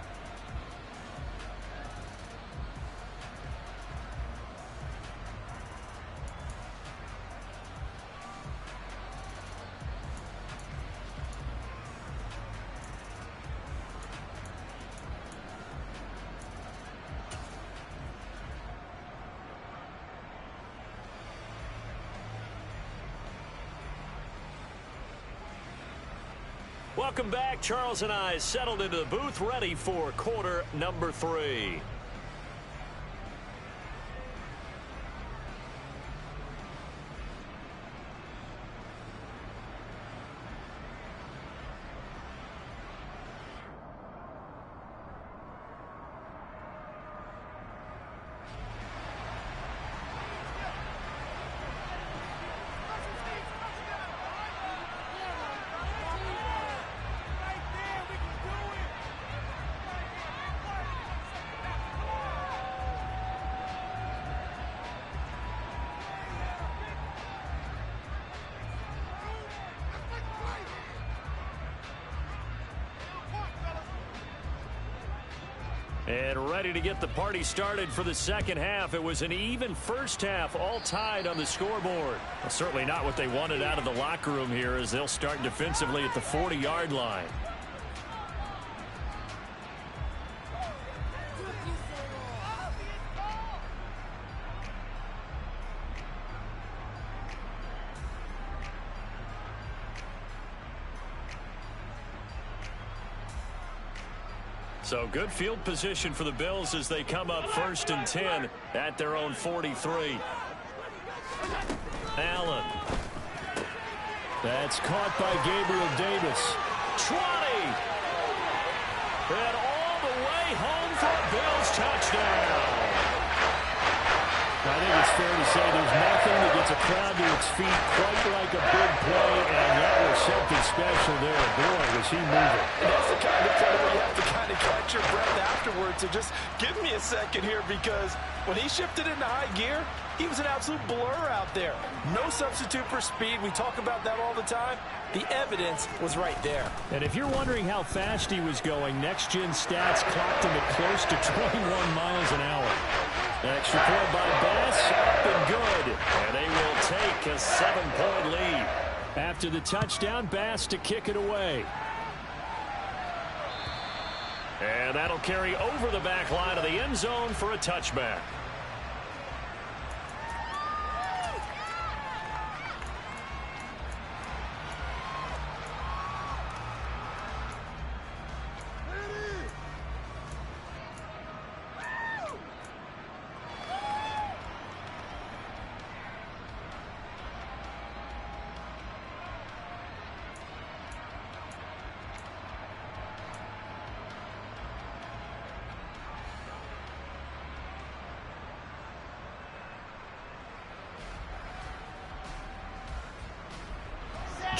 Welcome back. Charles and I settled into the booth, ready for quarter number 3. And ready to get the party started for the second half. It was an even first half, all tied on the scoreboard. Well, certainly not what they wanted out of the locker room here as they'll start defensively at the 40-yard line. So good field position for the Bills as they come up 1st and 10 at their own 43. Allen. That's caught by Gabriel Davis. 20. And all the way home for a Bills touchdown. I think it's fair to say there's nothing that gets a crowd to its feet quite like a big play, and that was something special there. Boy, was he moving. And that's the kind of play where you have to kind of catch your breath afterwards. So just give me a second here, because when he shifted into high gear, he was an absolute blur out there. No substitute for speed. We talk about that all the time. The evidence was right there. And if you're wondering how fast he was going, next-gen stats clocked him at close to 21 miles an hour. Extra point by Bass, up and good. And they will take a 7-point lead. After the touchdown, Bass to kick it away. And that'll carry over the back line of the end zone for a touchback.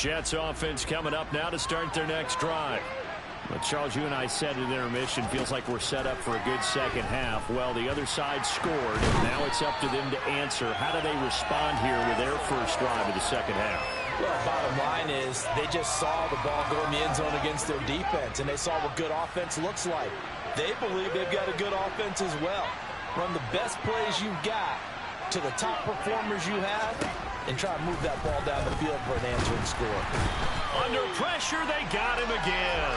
Jets offense coming up now to start their next drive. But Charles, you and I said at intermission, feels like we're set up for a good second half. Well, the other side scored. Now it's up to them to answer. How do they respond here with their first drive of the second half? Well, bottom line is they just saw the ball go in the end zone against their defense, and they saw what good offense looks like. They believe they've got a good offense as well. Run the best plays you've got to the top performers you have, and try to move that ball down the field for an answering score. Under pressure, they got him again.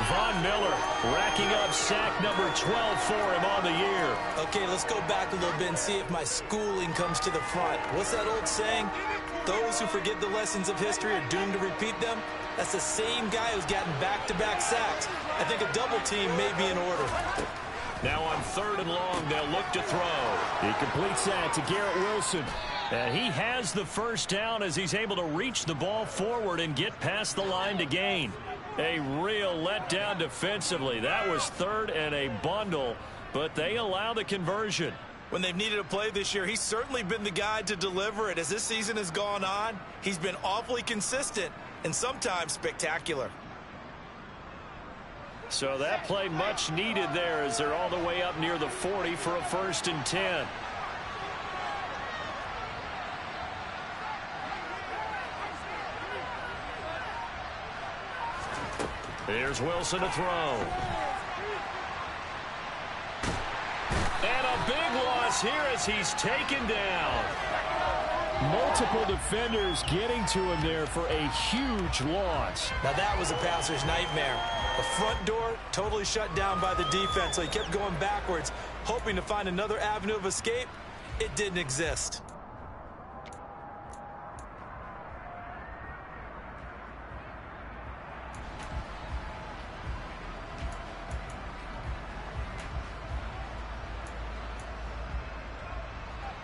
Von Miller racking up sack number 12 for him on the year. Okay, let's go back a little bit and see if my schooling comes to the front. What's that old saying? Those who forget the lessons of history are doomed to repeat them. That's the same guy who's gotten back-to-back sacks. I think a double team may be in order. Now on 3rd and long, they'll look to throw. He completes that to Garrett Wilson. And he has the first down as he's able to reach the ball forward and get past the line to gain. A real letdown defensively. That was 3rd and a bundle, but they allow the conversion. When they've needed a play this year, he's certainly been the guy to deliver it. As this season has gone on, he's been awfully consistent and sometimes spectacular. So that play much needed there as they're all the way up near the 40 for a 1st and 10. Here's Wilson to throw. And a big loss here as he's taken down. Multiple defenders getting to him there for a huge loss. Now that was a passer's nightmare. The front door totally shut down by the defense, so he kept going backwards, hoping to find another avenue of escape. It didn't exist.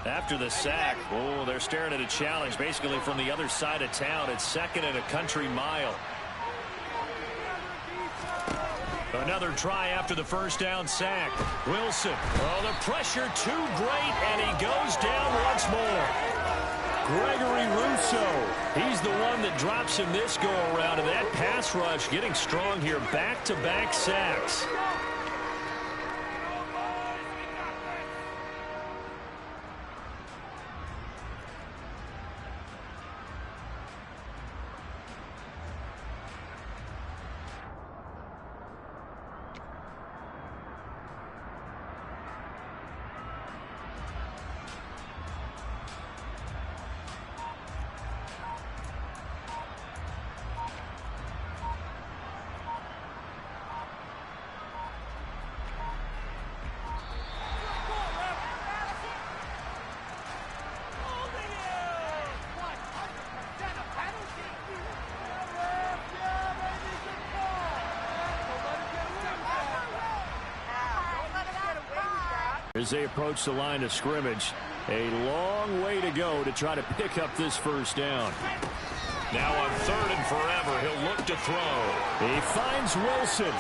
After the sack, oh, they're staring at a challenge basically from the other side of town. It's 2nd and a country mile. Another try after the first down sack. Wilson. Oh, the pressure too great, and he goes down once more. Gregory Rousseau. He's the one that drops him this go-around, and that pass rush getting strong here. Back-to-back sacks. As they approach the line of scrimmage, a long way to go to try to pick up this first down. Now on 3rd and forever, he'll look to throw. He finds Wilson.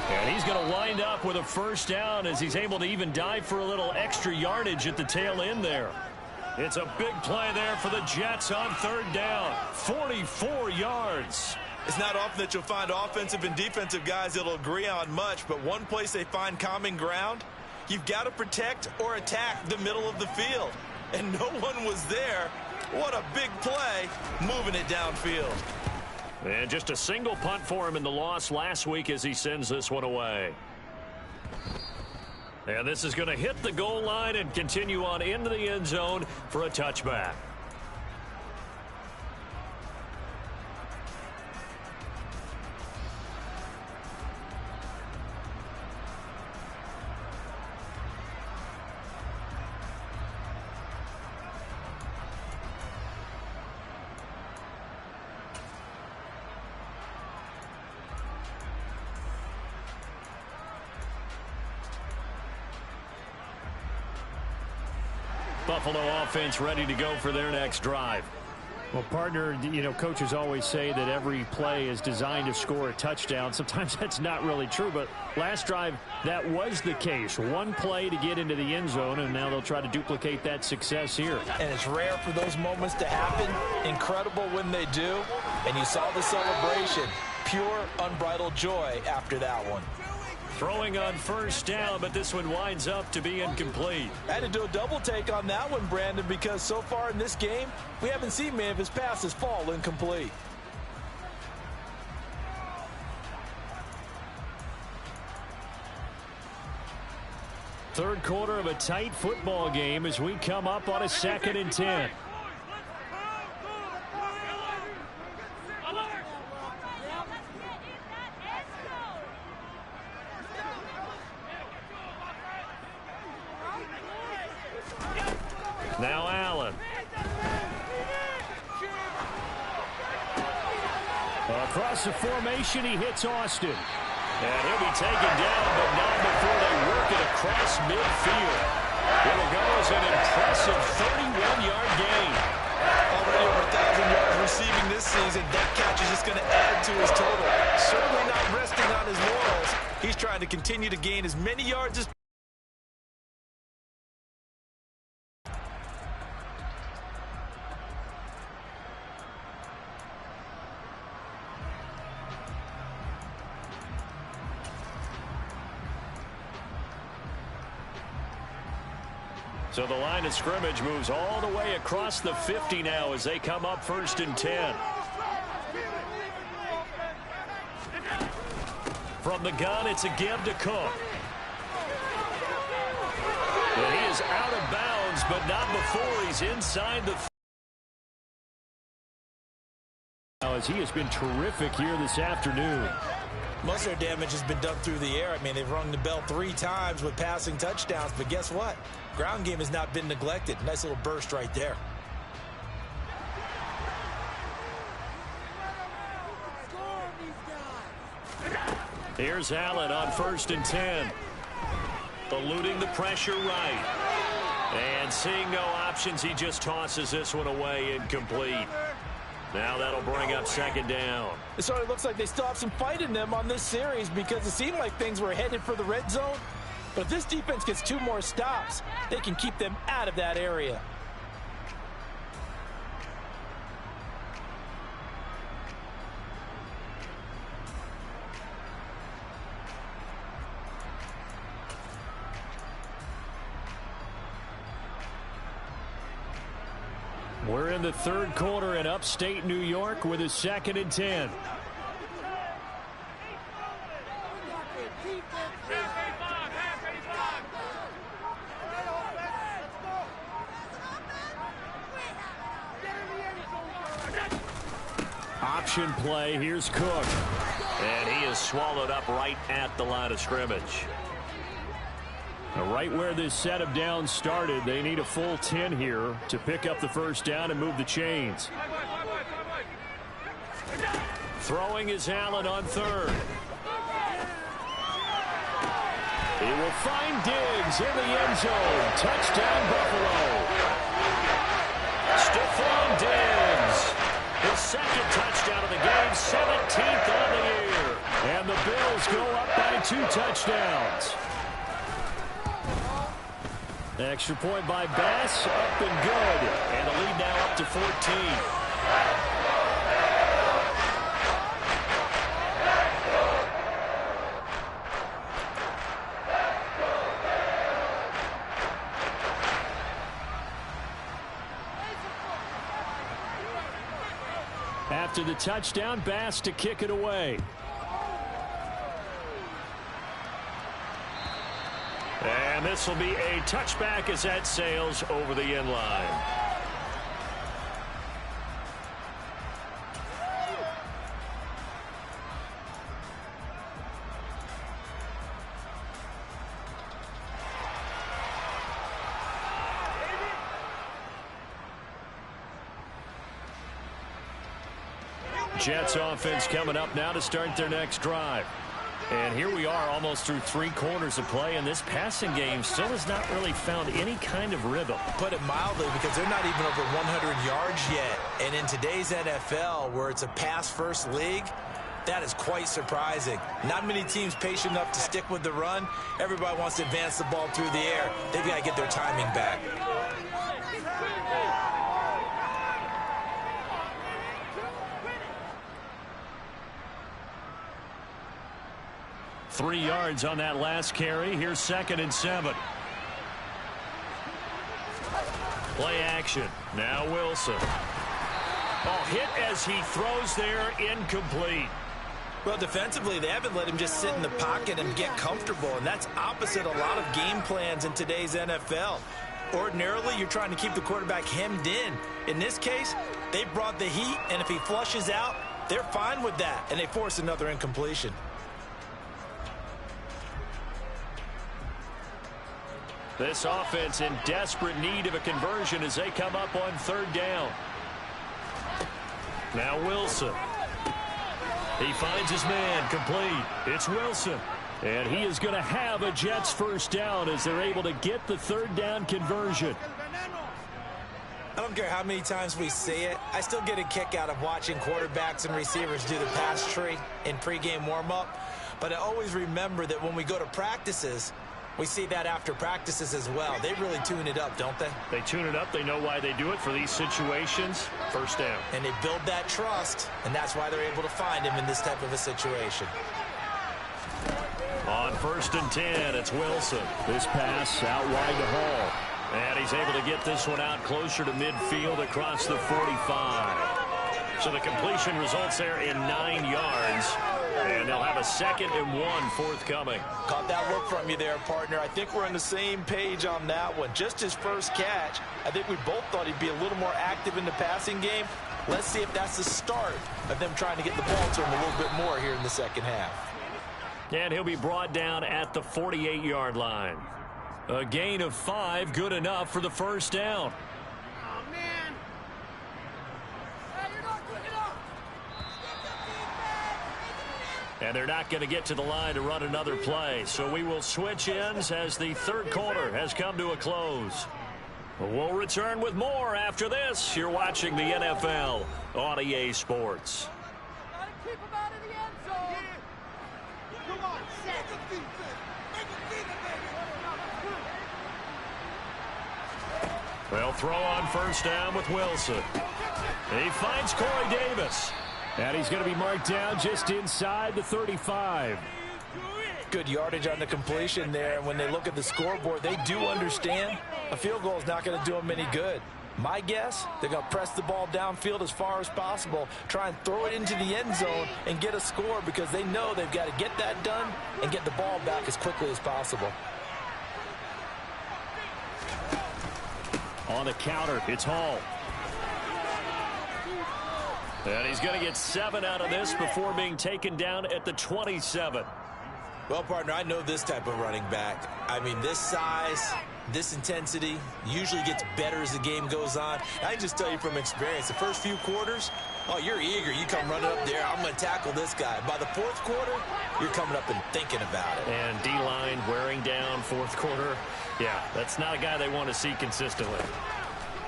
And he's going to wind up with a first down as he's able to even dive for a little extra yardage at the tail end there. It's a big play there for the Jets on 3rd down. 44 yards. It's not often that you'll find offensive and defensive guys that'll agree on much, but one place they find common ground, you've got to protect or attack the middle of the field. And no one was there. What a big play, moving it downfield. And just a single punt for him in the loss last week as he sends this one away. And this is going to hit the goal line and continue on into the end zone for a touchback. Buffalo offense ready to go for their next drive. Well, partner, you know, coaches always say that every play is designed to score a touchdown. Sometimes that's not really true, but last drive, that was the case. One play to get into the end zone, and now they'll try to duplicate that success here. And it's rare for those moments to happen. Incredible when they do. And you saw the celebration. Pure, unbridled joy after that one. Throwing on first down, but this one winds up to be incomplete. I had to do a double take on that one, Brandon, because so far in this game, we haven't seen many of his passes fall incomplete. Third quarter of a tight football game as we come up on a 2nd and 10. Now Allen. Across the formation, he hits Austin. And he'll be taken down, but not before they work it across midfield. Here it goes, an impressive 31-yard gain. Already over 1,000 yards receiving this season. That catch is just going to add to his total. Certainly not resting on his laurels. He's trying to continue to gain as many yards as So the line of scrimmage moves all the way across the 50 now as they come up 1st and 10. From the gun, it's a give to Cook. And he is out of bounds, but not before he's inside the. Now, as he has been terrific here this afternoon. most of their damage has been done through the air. I mean, they've rung the bell 3 times with passing touchdowns, but guess what? Ground game has not been neglected. Nice little burst right there. Here's Allen on 1st and 10. Eluding the pressure right. And seeing no options, he just tosses this one away incomplete. Now that'll bring up 2nd down. It sort of looks like they still have some fight in them on this series because it seemed like things were headed for the red zone. But if this defense gets 2 more stops, they can keep them out of that area. We're in the 3rd quarter in upstate New York with a 2nd and 10. Option play. Here's Cook. And he is swallowed up right at the line of scrimmage. Now, right where this set of downs started, they need a full 10 here to pick up the 1st down and move the chains. Throwing is Allen on 3rd. He will find Diggs in the end zone. Touchdown, Buffalo. Stephon Diggs. His 2nd touchdown of the game, 17th on the year. And the Bills go up by 2 touchdowns. Extra point by Bass, up and good. And the lead now up to 14. After the touchdown, Bass to kick it away. And this will be a touchback as that sails over the end line. Jets offense coming up now to start their next drive. And here we are almost through 3 quarters of play, and this passing game still has not really found any kind of rhythm. Put it mildly, because they're not even over 100 yards yet. And in today's NFL, where it's a pass-first league, that is quite surprising. Not many teams patient enough to stick with the run. Everybody wants to advance the ball through the air. They've got to get their timing back. Three yards on that last carry. Here's 2nd and 7. Play action. Now Wilson. Oh, hit as he throws there, incomplete. Well, defensively, they haven't let him just sit in the pocket and get comfortable, and that's opposite a lot of game plans in today's NFL. Ordinarily, you're trying to keep the quarterback hemmed in. In this case, they brought the heat, and if he flushes out, they're fine with that, and they force another incompletion. This offense in desperate need of a conversion as they come up on 3rd down. Now Wilson. He finds his man, complete. It's Wilson. And he is going to have a Jets first down as they're able to get the 3rd down conversion. I don't care how many times we see it. I still get a kick out of watching quarterbacks and receivers do the pass tree in pregame warm-up. But I always remember that when we go to practices, we see that after practices as well. They really tune it up, don't they? They tune it up. They know why they do it for these situations. First down. And they build that trust, and that's why they're able to find him in this type of a situation. On 1st and 10, it's Wilson. This pass out wide to Hall. And he's able to get this one out closer to midfield across the 45. So the completion results there in 9 yards. And they'll have a 2nd and 1 forthcoming. Caught that look from you there, partner. I think we're on the same page on that one. Just his first catch. I think we both thought he'd be a little more active in the passing game. Let's see if that's the start of them trying to get the ball to him a little bit more here in the second half. And he'll be brought down at the 48-yard line. A gain of 5, good enough for the first down. Oh, man. Hey, you're not quick enough. And they're not going to get to the line to run another play. So we will switch ends as the 3rd quarter has come to a close. We'll return with more after this. You're watching the NFL on EA Sports. Keep him out of the end zone. Come on, set. They'll throw on first down with Wilson. He finds Corey Davis. And he's going to be marked down just inside the 35. Good yardage on the completion there. And when they look at the scoreboard, they do understand a field goal is not going to do them any good. My guess, they're going to press the ball downfield as far as possible, try and throw it into the end zone and get a score because they know they've got to get that done and get the ball back as quickly as possible. On the counter, it's Hall. And he's going to get 7 out of this before being taken down at the 27. Well, partner, I know this type of running back. I mean, this size, this intensity usually gets better as the game goes on. I can just tell you from experience, the first few quarters, oh, you're eager. You come running up there, I'm going to tackle this guy. By the 4th quarter, you're coming up and thinking about it. And D-line wearing down 4th quarter. Yeah, that's not a guy they want to see consistently.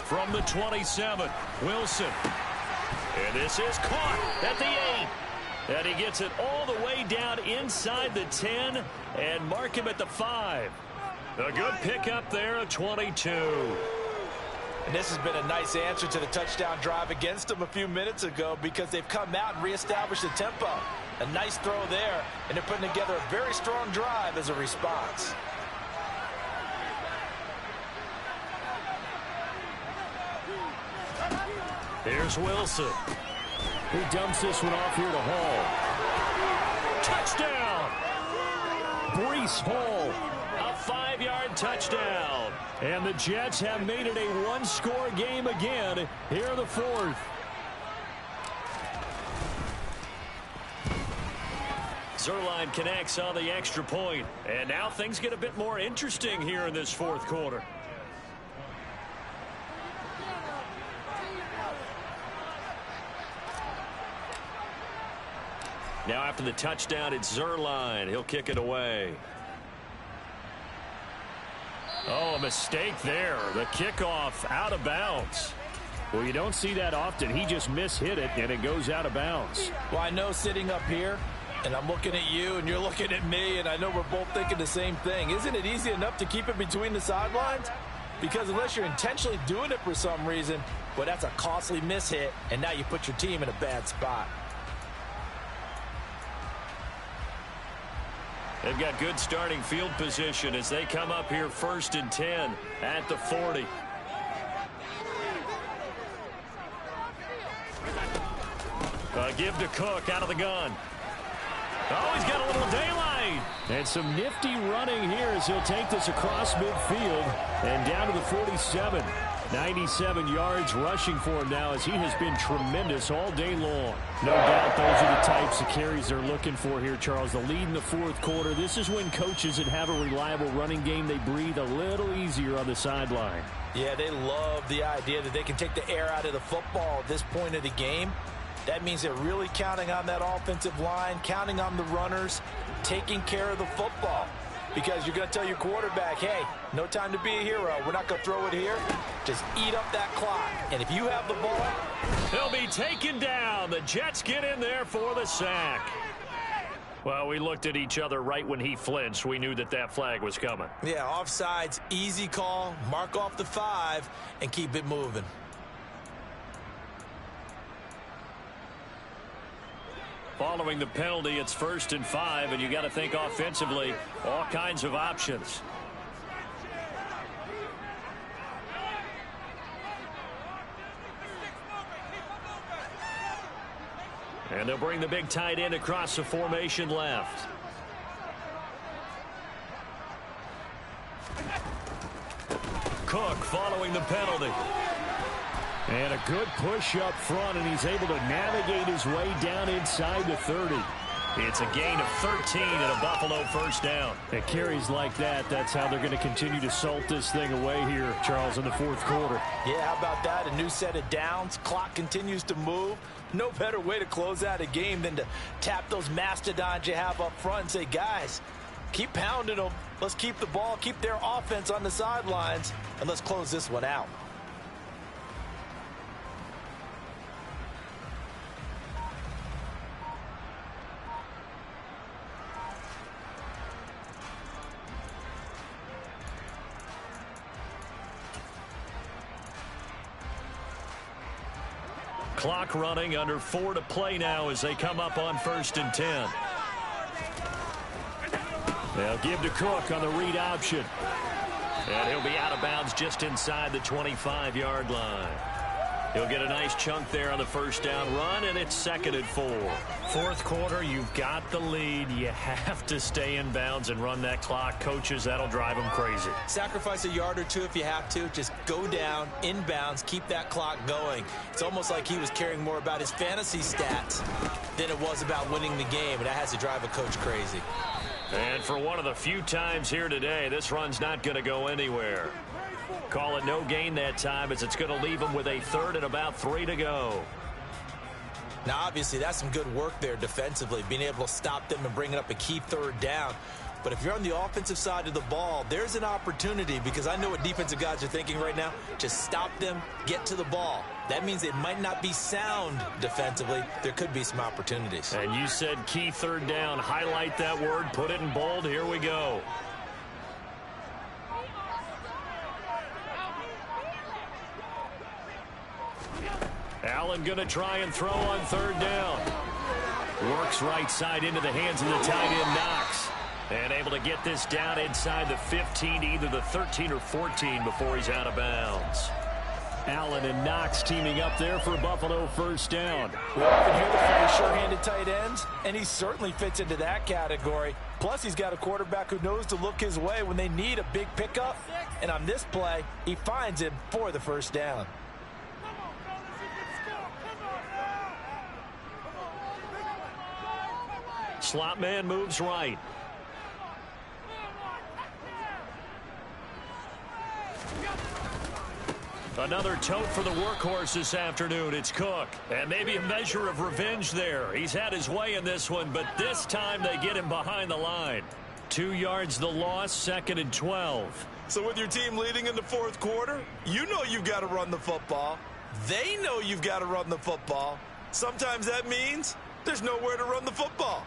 From the 27, Wilson. And this is caught at the 8. And he gets it all the way down inside the 10 and mark him at the 5. A good pickup there at 22. And this has been a nice answer to the touchdown drive against them a few minutes ago because they've come out and reestablished the tempo. A nice throw there, and they're putting together a very strong drive as a response. Here's Wilson. He dumps this one off here to Hall. Touchdown! Breece Hall, a 5-yard touchdown. And the Jets have made it a one-score game again here in the 4th. Zuerlein connects on the extra point. And now things get a bit more interesting here in this 4th quarter. Now after the touchdown, it's Zuerlein. He'll kick it away. Oh, a mistake there. The kickoff out of bounds. Well, you don't see that often. He just mishit it, and it goes out of bounds. Well, I know sitting up here, and I'm looking at you, and you're looking at me, and I know we're both thinking the same thing. Isn't it easy enough to keep it between the sidelines? Because unless you're intentionally doing it for some reason, well, that's a costly mishit, and now you put your team in a bad spot. They've got good starting field position as they come up here 1st and 10 at the 40. Give to Cook out of the gun. Oh, he's got a little daylight. And some nifty running here as he'll take this across midfield and down to the 47. 97 yards rushing for him now as he has been tremendous all day long. No doubt those are the types of carries they're looking for here, Charles. The lead in the 4th quarter. This is when coaches that have a reliable running game, they breathe a little easier on the sideline. Yeah, they love the idea that they can take the air out of the football at this point of the game. That means they're really counting on that offensive line, counting on the runners, taking care of the football. Because you're going to tell your quarterback, hey, no time to be a hero. We're not going to throw it here. Just eat up that clock. And if you have the ball, he'll be taken down. The Jets get in there for the sack. Well, we looked at each other right when he flinched. We knew that that flag was coming. Yeah, offsides, easy call, mark off the 5, and keep it moving. Following the penalty, it's 1st and 5, and you got to think offensively, all kinds of options. And they'll bring the big tight end across the formation left. Cook following the penalty. And a good push up front, and he's able to navigate his way down inside the 30. It's a gain of 13 and a Buffalo 1st down. At carries like that, that's how they're going to continue to salt this thing away here, Charles, in the 4th quarter. Yeah, how about that? A new set of downs. Clock continues to move. No better way to close out a game than to tap those mastodons you have up front and say, guys, keep pounding them. Let's keep the ball, keep their offense on the sidelines, and let's close this one out. Clock running, under 4 to play now as they come up on 1st and 10. They'll give to Cook on the read option. And he'll be out of bounds just inside the 25-yard line. He'll get a nice chunk there on the 1st down run, and it's 2nd and 4. 4th quarter, you've got the lead. You have to stay in bounds and run that clock. Coaches, that'll drive them crazy. Sacrifice a yard or two if you have to. Just go down, in bounds, keep that clock going. It's almost like he was caring more about his fantasy stats than it was about winning the game, and that has to drive a coach crazy. And for one of the few times here today, this run's not going to go anywhere. Call it no gain that time as it's going to leave them with a 3rd and about 3 to go. Now, obviously, that's some good work there defensively, being able to stop them and bringing up a key 3rd down. But if you're on the offensive side of the ball, there's an opportunity because I know what defensive guys are thinking right now. Just stop them, get to the ball. That means it might not be sound defensively. There could be some opportunities. And you said key 3rd down. Highlight that word, put it in bold. Here we go. Allen going to try and throw on 3rd down. Works right side into the hands of the tight end, Knox. And able to get this down inside the 15, either the 13 or 14 before he's out of bounds. Allen and Knox teaming up there for Buffalo 1st down. We often hear the phrase sure-handed tight ends, and he certainly fits into that category. Plus, he's got a quarterback who knows to look his way when they need a big pickup. And on this play, he finds him for the 1st down. Slot man moves right. Another tote for the workhorse this afternoon. It's Cook. And maybe a measure of revenge there. He's had his way in this one, but this time they get him behind the line. 2 yards the loss, 2nd and 12. So with your team leading in the 4th quarter, you know you've got to run the football. They know you've got to run the football. Sometimes that means there's nowhere to run the football.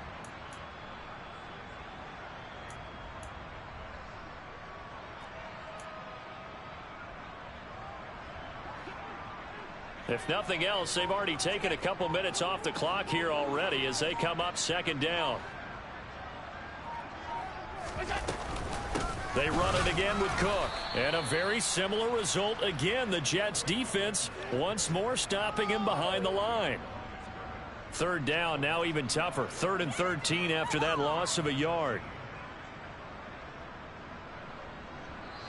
If nothing else, they've already taken a couple minutes off the clock here already as they come up second down. They run it again with Cook. And a very similar result again. The Jets defense once more stopping him behind the line. Third down, now even tougher. 3rd and 13 after that loss of a yard.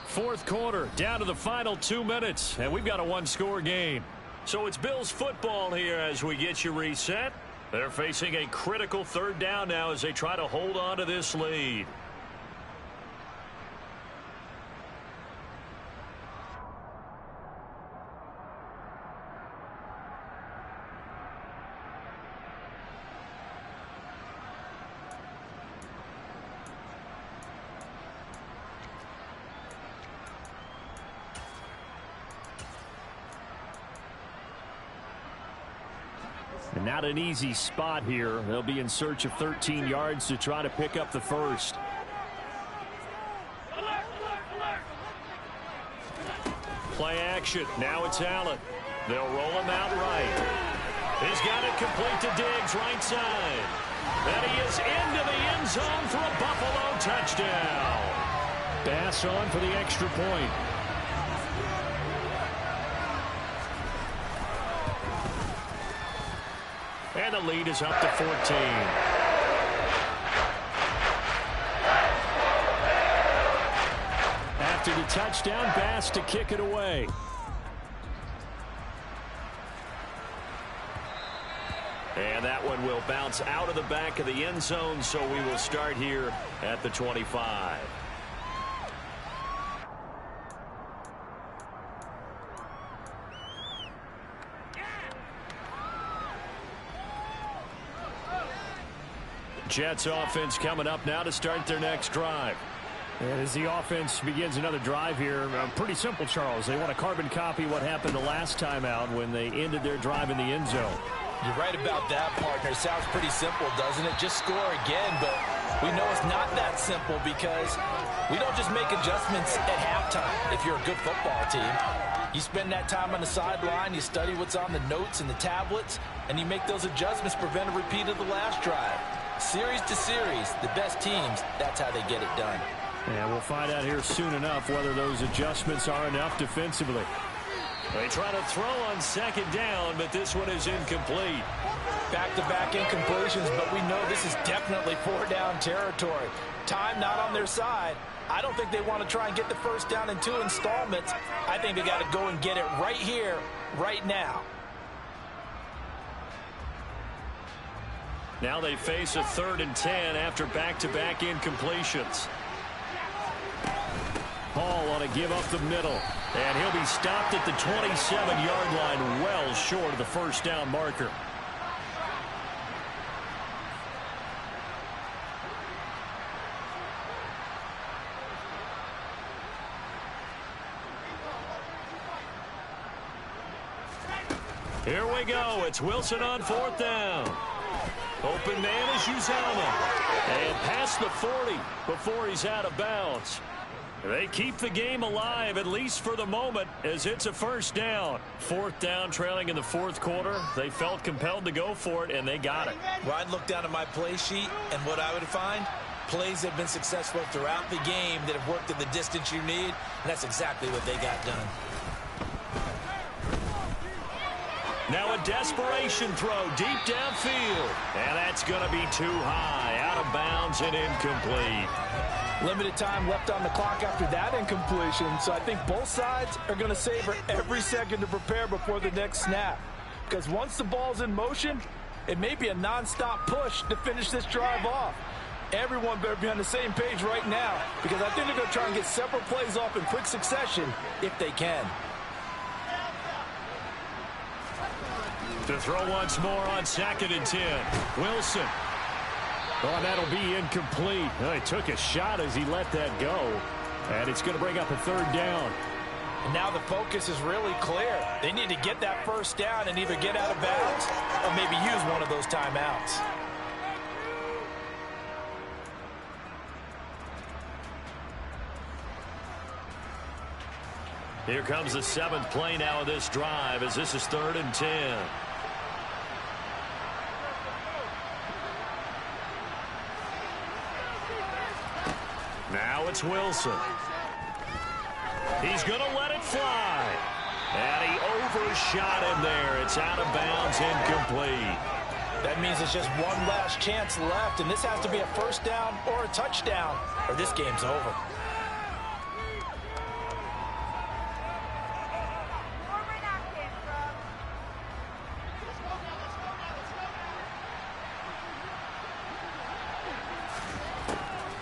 Fourth quarter, down to the final 2 minutes. And we've got a one-score game. So it's Bills football here as we get you reset. They're facing a critical third down now as they try to hold on to this lead. And not an easy spot here. They'll be in search of 13 yards to try to pick up the first. Play action. Now it's Allen. They'll roll him out right. He's got it complete to Diggs, right side. And he is into the end zone for a Buffalo touchdown. Bass on for the extra point. And the lead is up to 14. After the touchdown, Bass to kick it away. And that one will bounce out of the back of the end zone, so we will start here at the 25. Jets offense coming up now to start their next drive. And as the offense begins another drive here, pretty simple, Charles. They want to carbon copy what happened the last time out when they ended their drive in the end zone. You're right about that, partner. Sounds pretty simple, doesn't it? Just score again, but we know it's not that simple because we don't just make adjustments at halftime if you're a good football team. You spend that time on the sideline, you study what's on the notes and the tablets, and you make those adjustments to prevent a repeat of the last drive. Series to series, the best teams, that's how they get it done. And we'll find out here soon enough whether those adjustments are enough defensively. They try to throw on second down, but this one is incomplete. Back-to-back incompletions, but we know this is definitely four-down territory. Time not on their side. I don't think they want to try and get the first down in 2 installments. I think they got to go and get it right here, right now. Now they face a 3rd and 10 after back-to-back incompletions. Hall on a give up the middle. And he'll be stopped at the 27-yard line, well short of the first down marker. Here we go. It's Wilson on 4th down. Open man is Uzomah. And past the 40 before he's out of bounds. They keep the game alive, at least for the moment, as it's a first down. 4th down, trailing in the 4th quarter. They felt compelled to go for it, and they got it. Well, I'd look down at my play sheet, and what I would find, plays have been successful throughout the game that have worked in the distance you need, and that's exactly what they got done. Now a desperation throw deep downfield. And that's going to be too high, out of bounds and incomplete. Limited time left on the clock after that incompletion, so I think both sides are going to savor every second to prepare before the next snap. Because once the ball's in motion, it may be a nonstop push to finish this drive off. Everyone better be on the same page right now, because I think they're going to try and get several plays off in quick succession if they can. To throw once more on 2nd and 10. Wilson. Oh, that'll be incomplete. Oh, he took a shot as he let that go. And it's going to bring up a 3rd down. And now the focus is really clear. They need to get that first down and either get out of bounds or maybe use one of those timeouts. Here comes the 7th play now of this drive as this is 3rd and 10. Now it's Wilson. He's going to let it fly. And he overshot him there. It's out of bounds, incomplete. That means it's just one last chance left, and this has to be a first down or a touchdown, or this game's over.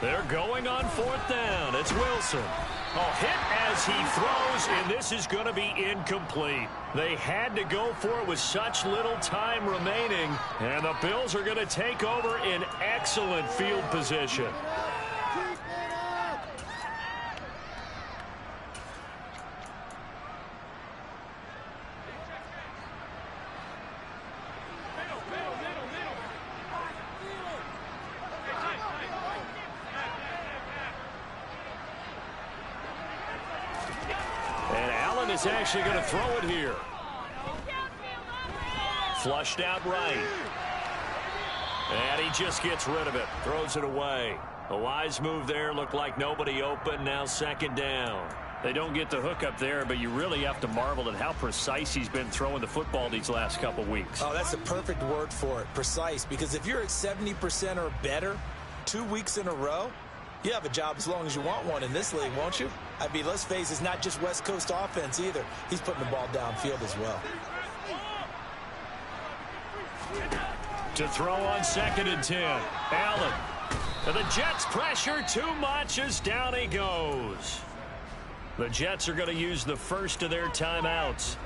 They're going on 4th down. It's Wilson. A hit as he throws, and this is going to be incomplete. They had to go for it with such little time remaining, and the Bills are going to take over in excellent field position. Is actually going to throw it here. Flushed out right. And he just gets rid of it. Throws it away. A wise move there. Looked like nobody open. Now 2nd down. They don't get the hook up there, but you really have to marvel at how precise he's been throwing the football these last couple weeks. Oh, that's the perfect word for it. Precise. Because if you're at 70% or better 2 weeks in a row, you have a job as long as you want one in this league, won't you? I mean, let's face it, it's not just West Coast offense either. He's putting the ball downfield as well. To throw on 2nd and 10. Allen. The Jets pressure too much as down he goes. The Jets are going to use the first of their timeouts,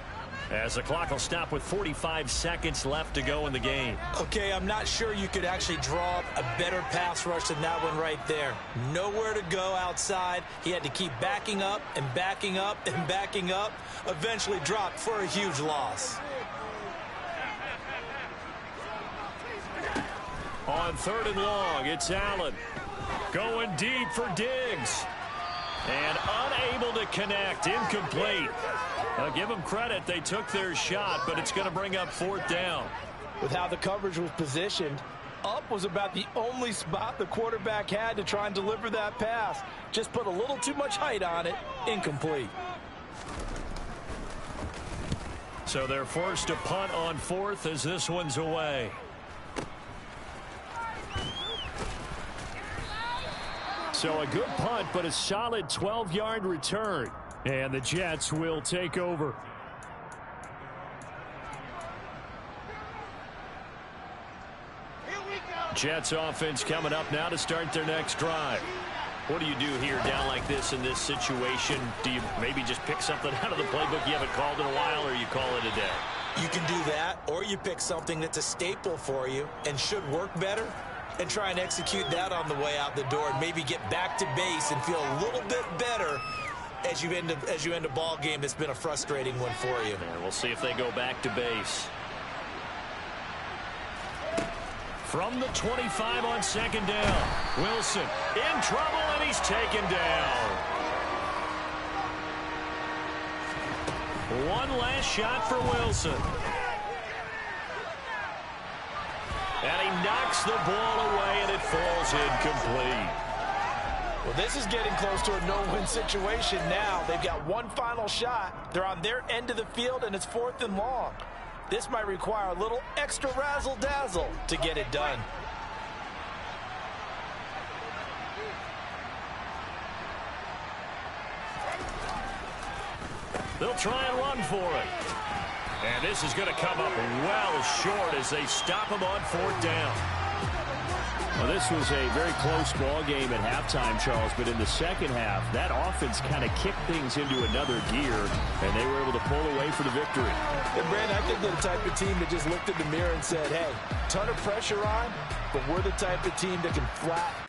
as the clock will stop with 45 seconds left to go in the game. Okay, I'm not sure you could actually draw up a better pass rush than that one right there. Nowhere to go outside. He had to keep backing up and backing up and backing up. Eventually dropped for a huge loss. On 3rd and long, it's Allen. Going deep for Diggs. And unable to connect. Incomplete. I'll give them credit. They took their shot, but it's going to bring up 4th down. With how the coverage was positioned, up was about the only spot the quarterback had to try and deliver that pass. Just put a little too much height on it. Incomplete. So they're forced to punt on 4th as this one's away. So a good punt, but a solid 12-yard return. And the Jets will take over. Jets offense coming up now to start their next drive. What do you do here down like this in this situation? Do you maybe just pick something out of the playbook you haven't called in a while, or you call it a day? You can do that, or you pick something that's a staple for you and should work better and try and execute that on the way out the door and maybe get back to base and feel a little bit better as you end a ball game that's been a frustrating one for you. And we'll see if they go back to base. From the 25 on 2nd down. Wilson in trouble, and he's taken down. One last shot for Wilson. And he knocks the ball away, and it falls incomplete. Well, this is getting close to a no-win situation now. They've got one final shot. They're on their end of the field, and it's 4th and long. This might require a little extra razzle-dazzle to get it done. They'll try and run for it. And this is going to come up well short as they stop him on 4th down. Well, this was a very close ball game at halftime, Charles, but in the second half, that offense kind of kicked things into another gear, and they were able to pull away for the victory. And Brandon, I think they're the type of team that just looked in the mirror and said, hey, ton of pressure on, but we're the type of team that can flat